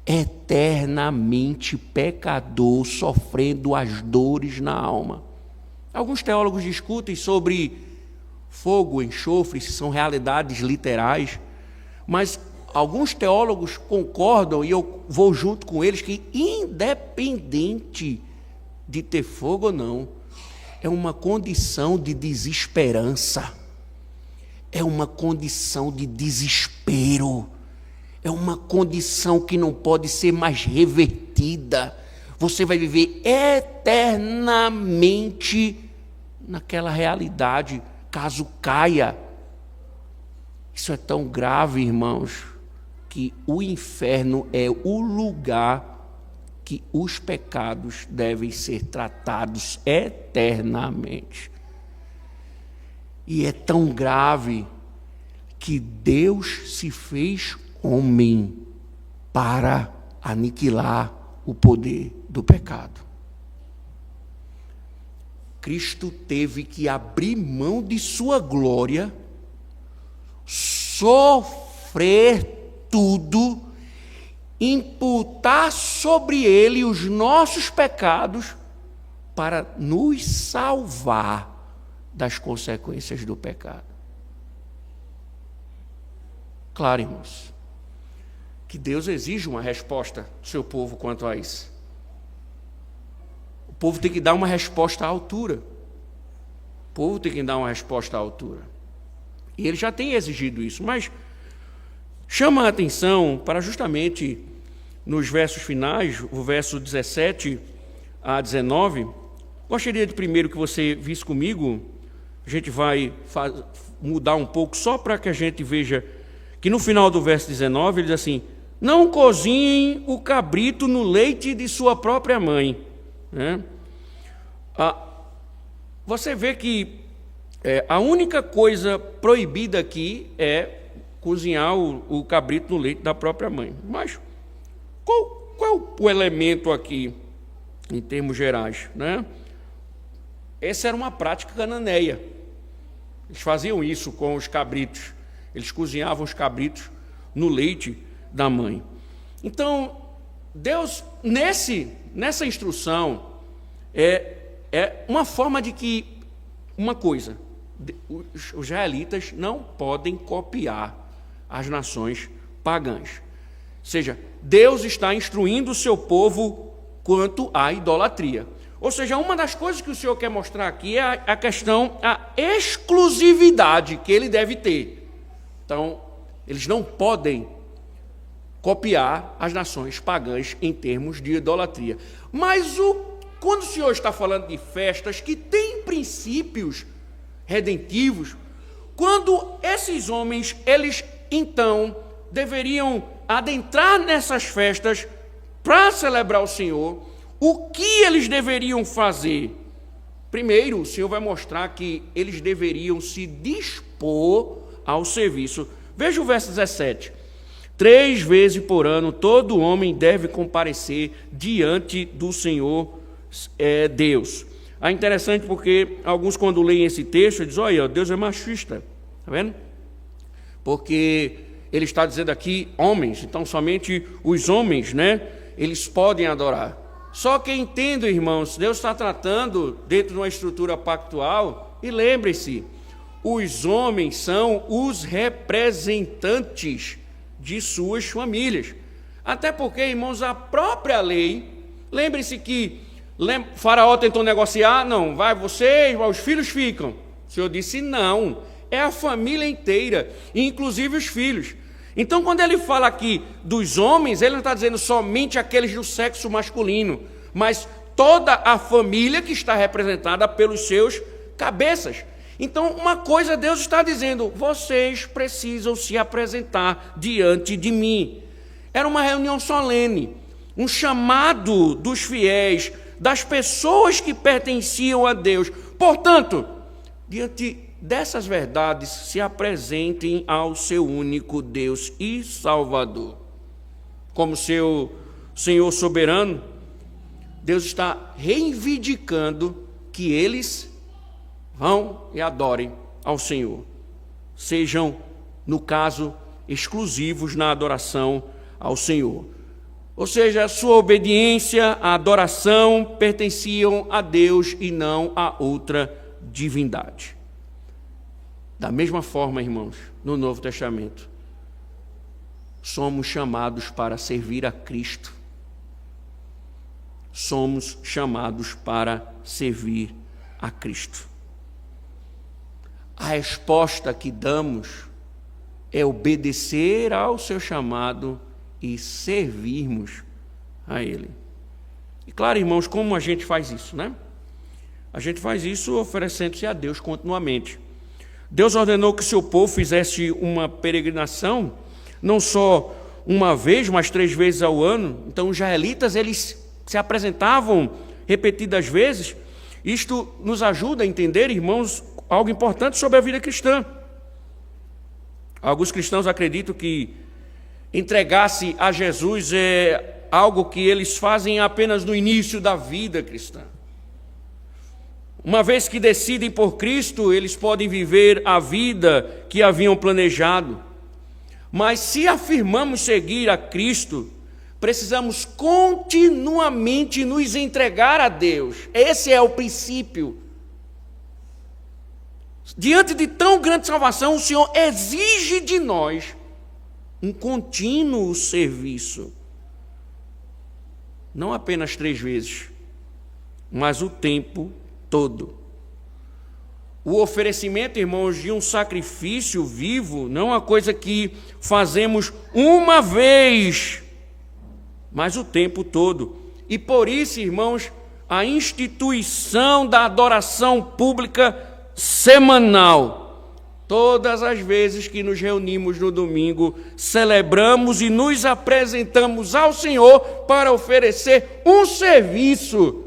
Eternamente pecador, sofrendo as dores na alma. Alguns teólogos discutem sobre fogo, enxofre, se são realidades literais, mas alguns teólogos concordam, e eu vou junto com eles, que independente de ter fogo ou não, é uma condição de desesperança, é uma condição de desespero, é uma condição que não pode ser mais revertida. Você vai viver eternamente naquela realidade, caso caia. Isso é tão grave, irmãos, que o inferno é o lugar que os pecados devem ser tratados eternamente. E é tão grave que Deus se fez homem para aniquilar o poder do pecado. Cristo teve que abrir mão de sua glória, sofrer tudo, imputar sobre ele os nossos pecados para nos salvar das consequências do pecado. Claro, irmãos, que Deus exige uma resposta do seu povo quanto a isso. O povo tem que dar uma resposta à altura. O povo tem que dar uma resposta à altura. E ele já tem exigido isso, mas chama a atenção para justamente nos versos finais, o verso 17 a 19. Gostaria de primeiro que você visse comigo, a gente vai mudar um pouco só para que a gente veja que no final do verso 19 ele diz assim: não cozinhem o cabrito no leite de sua própria mãe. Você vê que a única coisa proibida aqui é cozinhar o cabrito no leite da própria mãe. Mas qual é o elemento aqui, em termos gerais? Essa era uma prática cananeia. Eles faziam isso com os cabritos. Eles cozinhavam os cabritos no leite da mãe. Então, Deus, nessa instrução, é uma forma de que, uma coisa, os israelitas não podem copiar as nações pagãs. Ou seja, Deus está instruindo o seu povo quanto à idolatria. Ou seja, uma das coisas que o Senhor quer mostrar aqui é a questão, a exclusividade que ele deve ter. Então, eles não podem copiar as nações pagãs em termos de idolatria. Mas quando o Senhor está falando de festas que têm princípios redentivos, quando esses homens, eles então deveriam adentrar nessas festas para celebrar o Senhor, o que eles deveriam fazer? Primeiro, o Senhor vai mostrar que eles deveriam se dispor ao serviço. Veja o verso 17. 3 vezes por ano, todo homem deve comparecer diante do Senhor Deus. É interessante porque alguns, quando leem esse texto, dizem: olha, Deus é machista. Está vendo? Porque ele está dizendo aqui homens, então somente os homens, eles podem adorar. Só que entendo, irmãos, Deus está tratando dentro de uma estrutura pactual, e lembre-se, os homens são os representantes de suas famílias. Até porque, irmãos, a própria lei, lembre-se que Faraó tentou negociar, não, vai você, os filhos ficam. O Senhor disse não, é a família inteira, inclusive os filhos. Então, quando ele fala aqui dos homens, ele não está dizendo somente aqueles do sexo masculino, mas toda a família que está representada pelos seus cabeças. Então, uma coisa Deus está dizendo: vocês precisam se apresentar diante de mim. Era uma reunião solene, um chamado dos fiéis, das pessoas que pertenciam a Deus. Portanto, diante dessas verdades, se apresentem ao seu único Deus e Salvador. Como seu Senhor soberano, Deus está reivindicando que eles vão e adorem ao Senhor. Sejam, no caso, exclusivos na adoração ao Senhor. Ou seja, a sua obediência, a adoração pertenciam a Deus e não a outra divindade. Da mesma forma, irmãos, no Novo Testamento, somos chamados para servir a Cristo. Somos chamados para servir a Cristo. A resposta que damos é obedecer ao seu chamado e servirmos a Ele. E claro, irmãos, como a gente faz isso, A gente faz isso oferecendo-se a Deus continuamente. Deus ordenou que seu povo fizesse uma peregrinação, não só uma vez, mas 3 vezes ao ano. Então, os israelitas, eles se apresentavam repetidas vezes. Isto nos ajuda a entender, irmãos, algo importante sobre a vida cristã. Alguns cristãos acreditam que entregar-se a Jesus é algo que eles fazem apenas no início da vida cristã. Uma vez que decidem por Cristo, eles podem viver a vida que haviam planejado. Mas se afirmamos seguir a Cristo, precisamos continuamente nos entregar a Deus. Esse é o princípio. Diante de tão grande salvação, o Senhor exige de nós um contínuo serviço. Não apenas 3 vezes, mas o tempo todo. O oferecimento, irmãos, de um sacrifício vivo não é uma coisa que fazemos uma vez, mas o tempo todo. E por isso, irmãos, a instituição da adoração pública semanal. Todas as vezes que nos reunimos no domingo, celebramos e nos apresentamos ao Senhor para oferecer um serviço.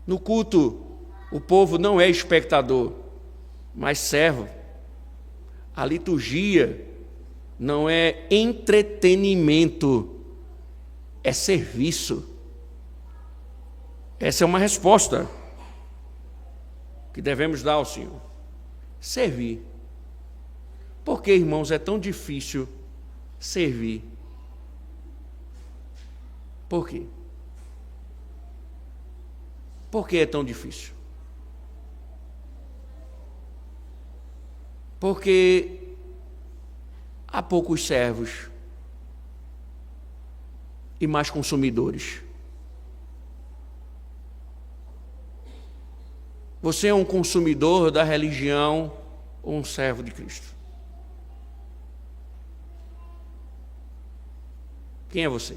No culto, o povo não é espectador, mas servo. A liturgia não é entretenimento, é serviço. Essa é uma resposta que devemos dar ao Senhor. Servir. Por que, irmãos, é tão difícil servir? Por quê? Por que é tão difícil? Porque há poucos servos e mais consumidores. Você é um consumidor da religião ou um servo de Cristo? Quem é você?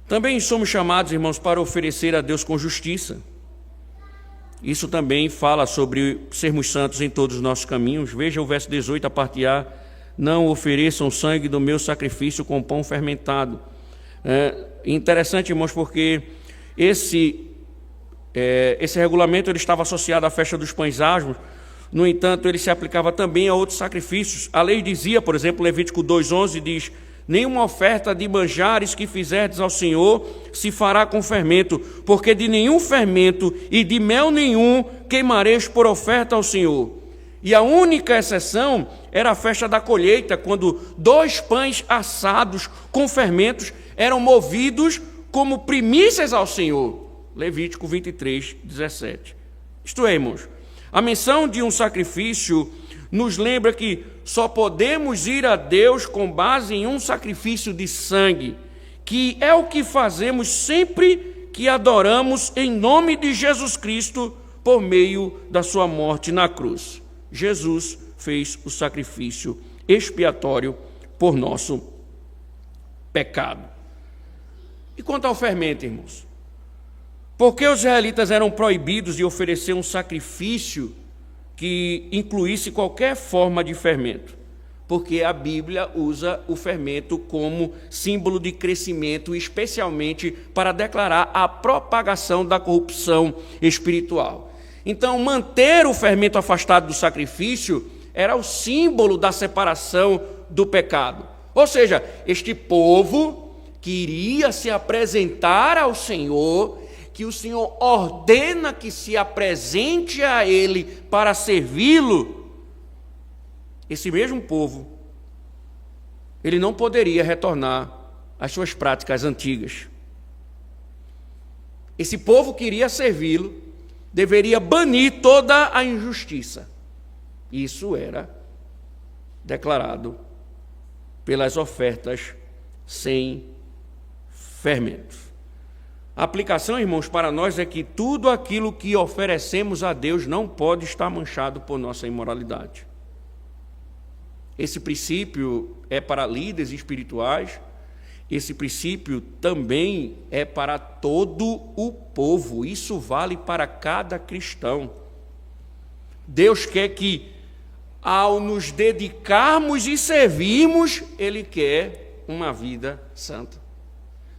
Também somos chamados, irmãos, para oferecer a Deus com justiça. Isso também fala sobre sermos santos em todos os nossos caminhos. Veja o verso 18, a parte A. Não ofereçam sangue do meu sacrifício com pão fermentado. Interessante, irmãos, porque esse regulamento ele estava associado à festa dos pães asmos. No entanto, ele se aplicava também a outros sacrifícios. A lei dizia, por exemplo, Levítico 2:11 diz: nenhuma oferta de manjares que fizerdes ao Senhor se fará com fermento, porque de nenhum fermento e de mel nenhum queimareis por oferta ao Senhor. E a única exceção era a festa da colheita, quando 2 pães assados com fermentos eram movidos como primícias ao Senhor. Levítico 23:17. Isto é, irmãos, a menção de um sacrifício nos lembra que só podemos ir a Deus com base em um sacrifício de sangue, que é o que fazemos sempre que adoramos em nome de Jesus Cristo por meio da sua morte na cruz. Jesus fez o sacrifício expiatório por nosso pecado. E quanto ao fermento, irmãos? Por que os israelitas eram proibidos de oferecer um sacrifício que incluísse qualquer forma de fermento? Porque a Bíblia usa o fermento como símbolo de crescimento, especialmente para declarar a propagação da corrupção espiritual. Então, manter o fermento afastado do sacrifício era o símbolo da separação do pecado. Ou seja, este povo queria se apresentar ao Senhor, que o Senhor ordena que se apresente a Ele para servi-lo. Esse mesmo povo, ele não poderia retornar às suas práticas antigas. Esse povo queria servi-lo, deveria banir toda a injustiça. Isso era declarado pelas ofertas sem fermento. A aplicação, irmãos, para nós é que tudo aquilo que oferecemos a Deus não pode estar manchado por nossa imoralidade. Esse princípio é para líderes espirituais, esse princípio também é para todo o povo, isso vale para cada cristão. Deus quer que, ao nos dedicarmos e servirmos, Ele quer uma vida santa.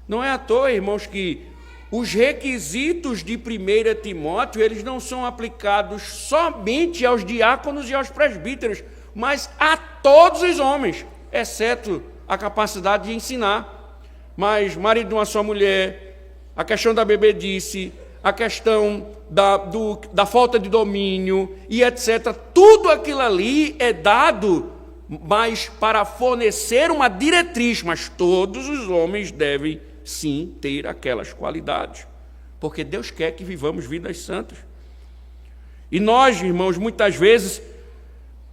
Não é à toa, irmãos, que os requisitos de 1 Timóteo, eles não são aplicados somente aos diáconos e aos presbíteros, mas a todos os homens, exceto a capacidade de ensinar. Mas marido de uma só mulher, a questão da bebedice, a questão da falta de domínio e etc. Tudo aquilo ali é dado, mas para fornecer uma diretriz, mas todos os homens devem sim ter aquelas qualidades, porque Deus quer que vivamos vidas santas. E nós, irmãos, muitas vezes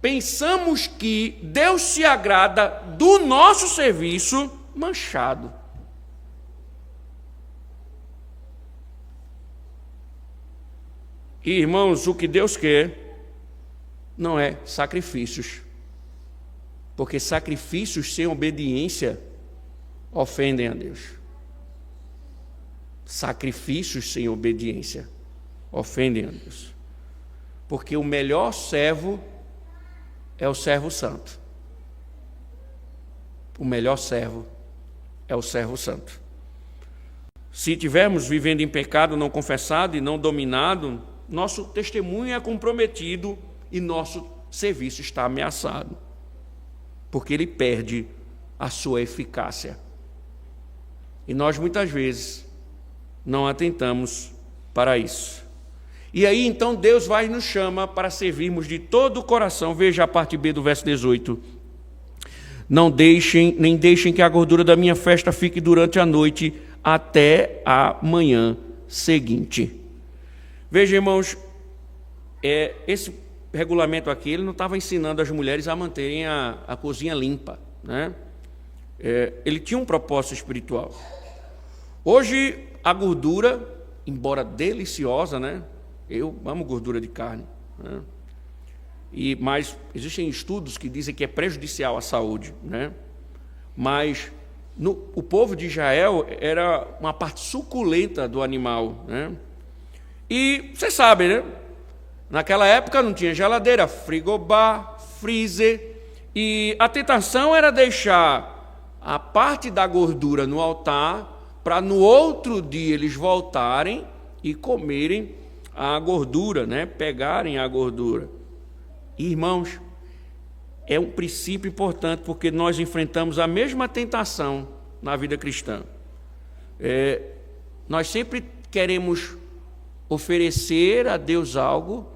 pensamos que Deus se agrada do nosso serviço manchado. E, irmãos, o que Deus quer não é sacrifícios, porque sacrifícios sem obediência ofendem a Deus. Sacrifícios sem obediência ofendem a Deus. Porque o melhor servo é o servo santo. O melhor servo é o servo santo. Se estivermos vivendo em pecado não confessado e não dominado, nosso testemunho é comprometido e nosso serviço está ameaçado, porque ele perde a sua eficácia. E nós muitas vezes não atentamos para isso. E aí então Deus vai e nos chama para servirmos de todo o coração. Veja a parte B do verso 18. Nem deixem que a gordura da minha festa fique durante a noite até a manhã seguinte. Veja, irmãos, esse regulamento aqui, ele não estava ensinando as mulheres a manterem a cozinha limpa, né? Ele tinha um propósito espiritual. Hoje, a gordura, embora deliciosa, né? Eu amo gordura de carne, né? Mas existem estudos que dizem que é prejudicial à saúde, né? Mas o povo de Israel era uma parte suculenta do animal, né? E você sabe, né? Naquela época não tinha geladeira, frigobar, freezer, e a tentação era deixar a parte da gordura no altar para no outro dia eles voltarem e comerem a gordura, né? Pegarem a gordura. E, irmãos, é um princípio importante, porque nós enfrentamos a mesma tentação na vida cristã. Nós sempre queremos oferecer a Deus algo,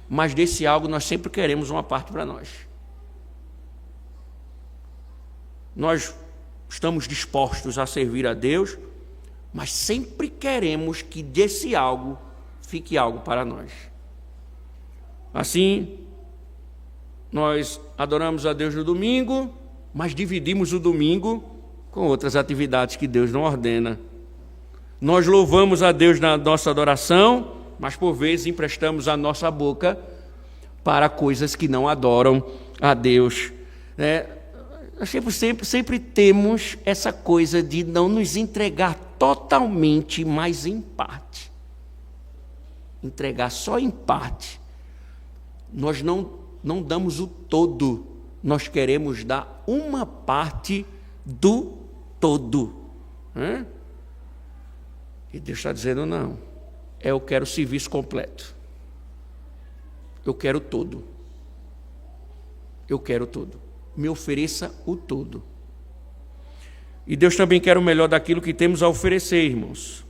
mas desse algo nós sempre queremos uma parte para nós. Nós estamos dispostos a servir a Deus, mas sempre queremos que desse algo fique algo para nós. Assim, nós adoramos a Deus no domingo, mas dividimos o domingo com outras atividades que Deus não ordena. Nós louvamos a Deus na nossa adoração, mas por vezes emprestamos a nossa boca para coisas que não adoram a Deus, né? Nós sempre temos essa coisa de não nos entregar totalmente, mas em parte. Entregar só em parte. Nós não damos o todo, nós queremos dar uma parte do todo, né? E Deus está dizendo, não, eu quero o serviço completo, eu quero todo, me ofereça o todo. E Deus também quer o melhor daquilo que temos a oferecer, irmãos,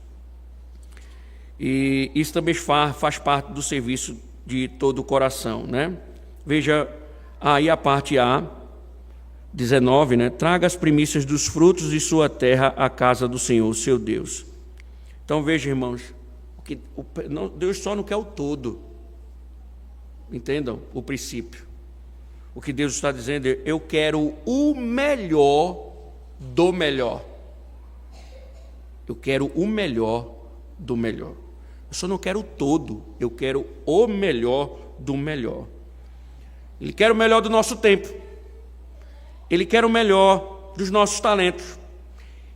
e isso também faz parte do serviço de todo o coração, né? Veja aí a parte A, 19, né? Traga as primícias dos frutos de sua terra à casa do Senhor, seu Deus. Então veja, irmãos, Deus só não quer o todo. Entendam o princípio. O que Deus está dizendo é, eu quero o melhor do melhor. Eu quero o melhor do melhor. Eu só não quero o todo, eu quero o melhor do melhor. Ele quer o melhor do nosso tempo. Ele quer o melhor dos nossos talentos.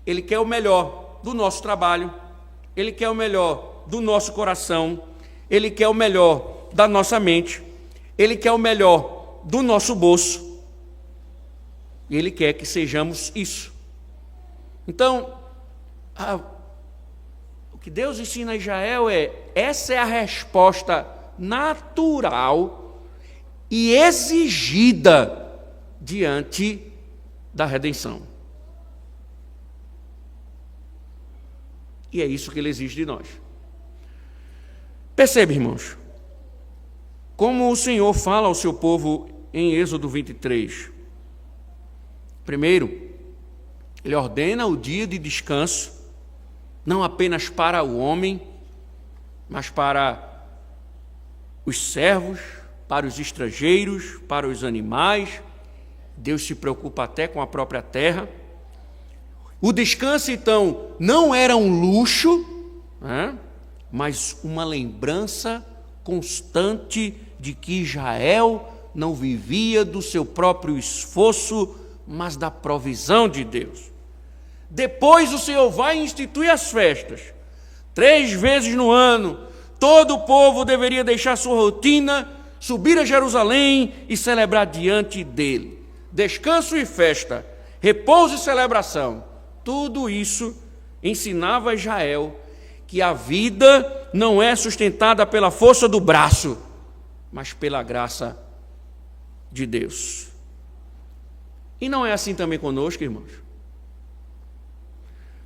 Ele quer o melhor do nosso trabalho. Ele quer o melhor do nosso coração. Ele quer o melhor da nossa mente. Ele quer o melhor do nosso bolso. E Ele quer que sejamos isso. Então, o que Deus ensina a Israel essa é a resposta natural e exigida diante da redenção. E é isso que ele exige de nós. Percebe, irmãos, como o Senhor fala ao seu povo em Êxodo 23. Primeiro, ele ordena o dia de descanso, não apenas para o homem, mas para os servos, para os estrangeiros, para os animais. Deus se preocupa até com a própria terra. O descanso, então, não era um luxo, mas uma lembrança constante de que Israel não vivia do seu próprio esforço, mas da provisão de Deus. Depois o Senhor vai instituir as festas. 3 vezes no ano, todo o povo deveria deixar sua rotina, subir a Jerusalém e celebrar diante dele. Descanso e festa, repouso e celebração. Tudo isso ensinava a Israel que a vida não é sustentada pela força do braço, mas pela graça de Deus. E não é assim também conosco, irmãos.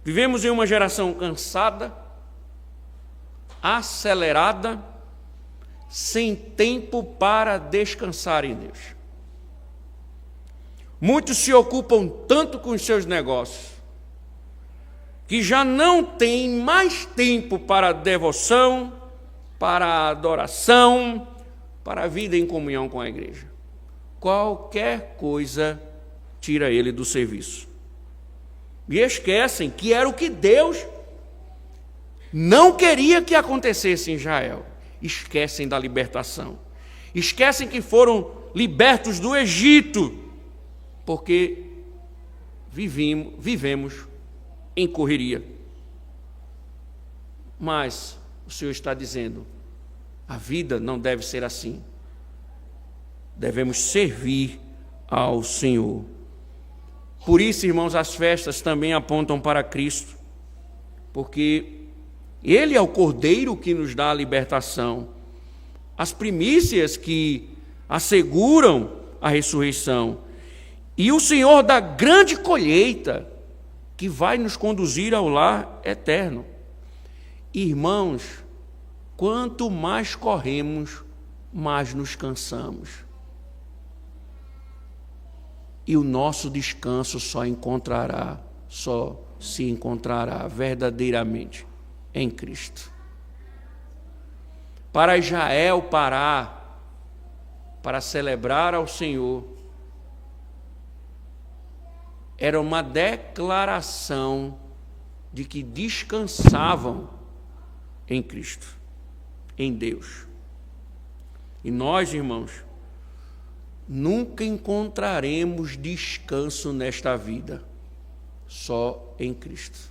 Vivemos em uma geração cansada, acelerada, sem tempo para descansar em Deus. Muitos se ocupam tanto com os seus negócios, que já não têm mais tempo para a devoção, para a adoração, para a vida em comunhão com a igreja. Qualquer coisa tira ele do serviço. E esquecem que era o que Deus não queria que acontecesse em Israel. Esquecem da libertação. Esquecem que foram libertos do Egito, porque vivemos em correria. Mas o Senhor está dizendo, a vida não deve ser assim. Devemos servir ao Senhor. Por isso, irmãos, as festas também apontam para Cristo, porque Ele é o Cordeiro que nos dá a libertação, as primícias que asseguram a ressurreição, e o Senhor da grande colheita, que vai nos conduzir ao lar eterno. Irmãos, quanto mais corremos, mais nos cansamos. E o nosso descanso só se encontrará verdadeiramente em Cristo. Para Israel parar para celebrar ao Senhor, era uma declaração de que descansavam em Cristo, em Deus. E nós, irmãos, nunca encontraremos descanso nesta vida, só em Cristo.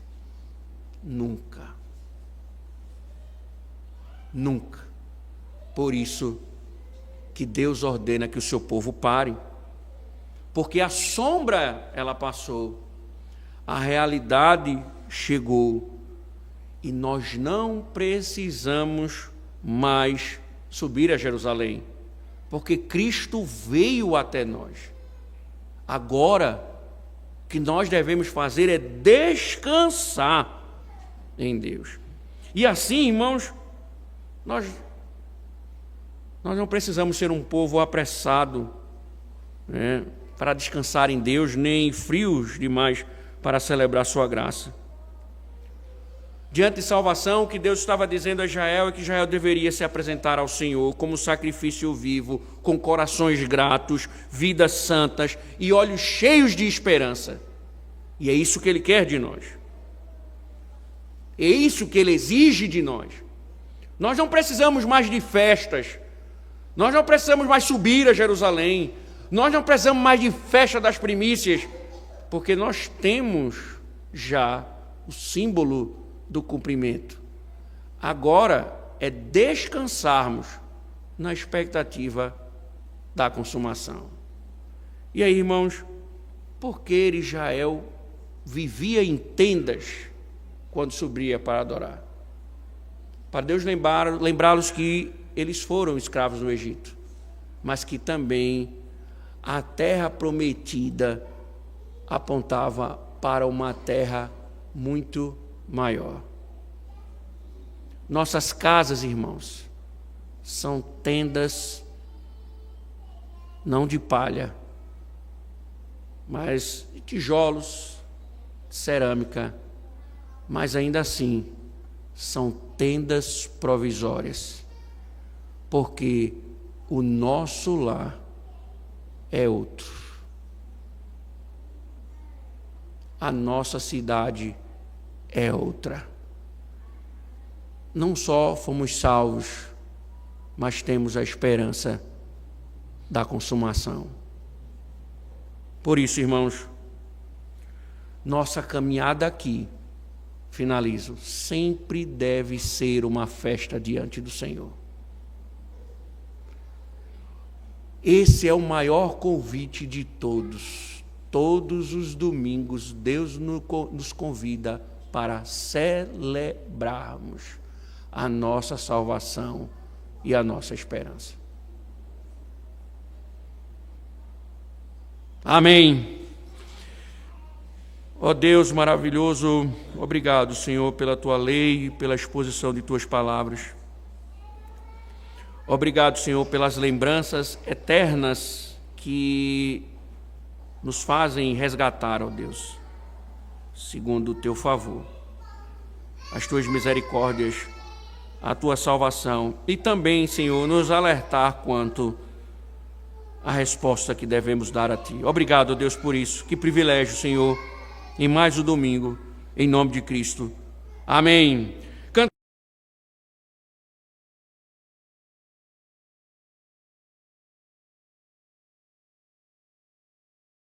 Nunca. Nunca. Por isso que Deus ordena que o seu povo pare. Porque a sombra, ela passou, a realidade chegou, e nós não precisamos mais subir a Jerusalém, porque Cristo veio até nós. Agora, o que nós devemos fazer é descansar em Deus. E assim, irmãos, nós não precisamos ser um povo apressado, para descansar em Deus, nem frios demais para celebrar sua graça. Diante de salvação, o que Deus estava dizendo a Israel é que Israel deveria se apresentar ao Senhor como sacrifício vivo, com corações gratos, vidas santas e olhos cheios de esperança. E é isso que Ele quer de nós. É isso que Ele exige de nós. Nós não precisamos mais de festas, nós não precisamos mais subir a Jerusalém, nós não precisamos mais de festa das primícias, porque nós temos já o símbolo do cumprimento. Agora é descansarmos na expectativa da consumação. E aí, irmãos, por que Israel vivia em tendas quando subia para adorar? Para Deus lembrá-los que eles foram escravos no Egito. mas que também a terra prometida apontava para uma terra muito maior. Nossas casas, irmãos, são tendas não de palha, mas de tijolos, de cerâmica, mas ainda assim são tendas provisórias, porque o nosso lar é outro. A nossa cidade é outra. Não só fomos salvos, mas temos a esperança da consumação. Por isso, irmãos, nossa caminhada aqui, finalizo, sempre deve ser uma festa diante do Senhor. Esse é o maior convite de todos. Todos os domingos, Deus nos convida para celebrarmos a nossa salvação e a nossa esperança. Amém. Ó Deus maravilhoso, obrigado, Senhor, pela Tua lei e pela exposição de Tuas palavras. Obrigado, Senhor, pelas lembranças eternas que nos fazem resgatar, ó Deus, segundo o Teu favor, as Tuas misericórdias, a Tua salvação e também, Senhor, nos alertar quanto à resposta que devemos dar a Ti. Obrigado, ó Deus, por isso. Que privilégio, Senhor, em mais um domingo, em nome de Cristo. Amém.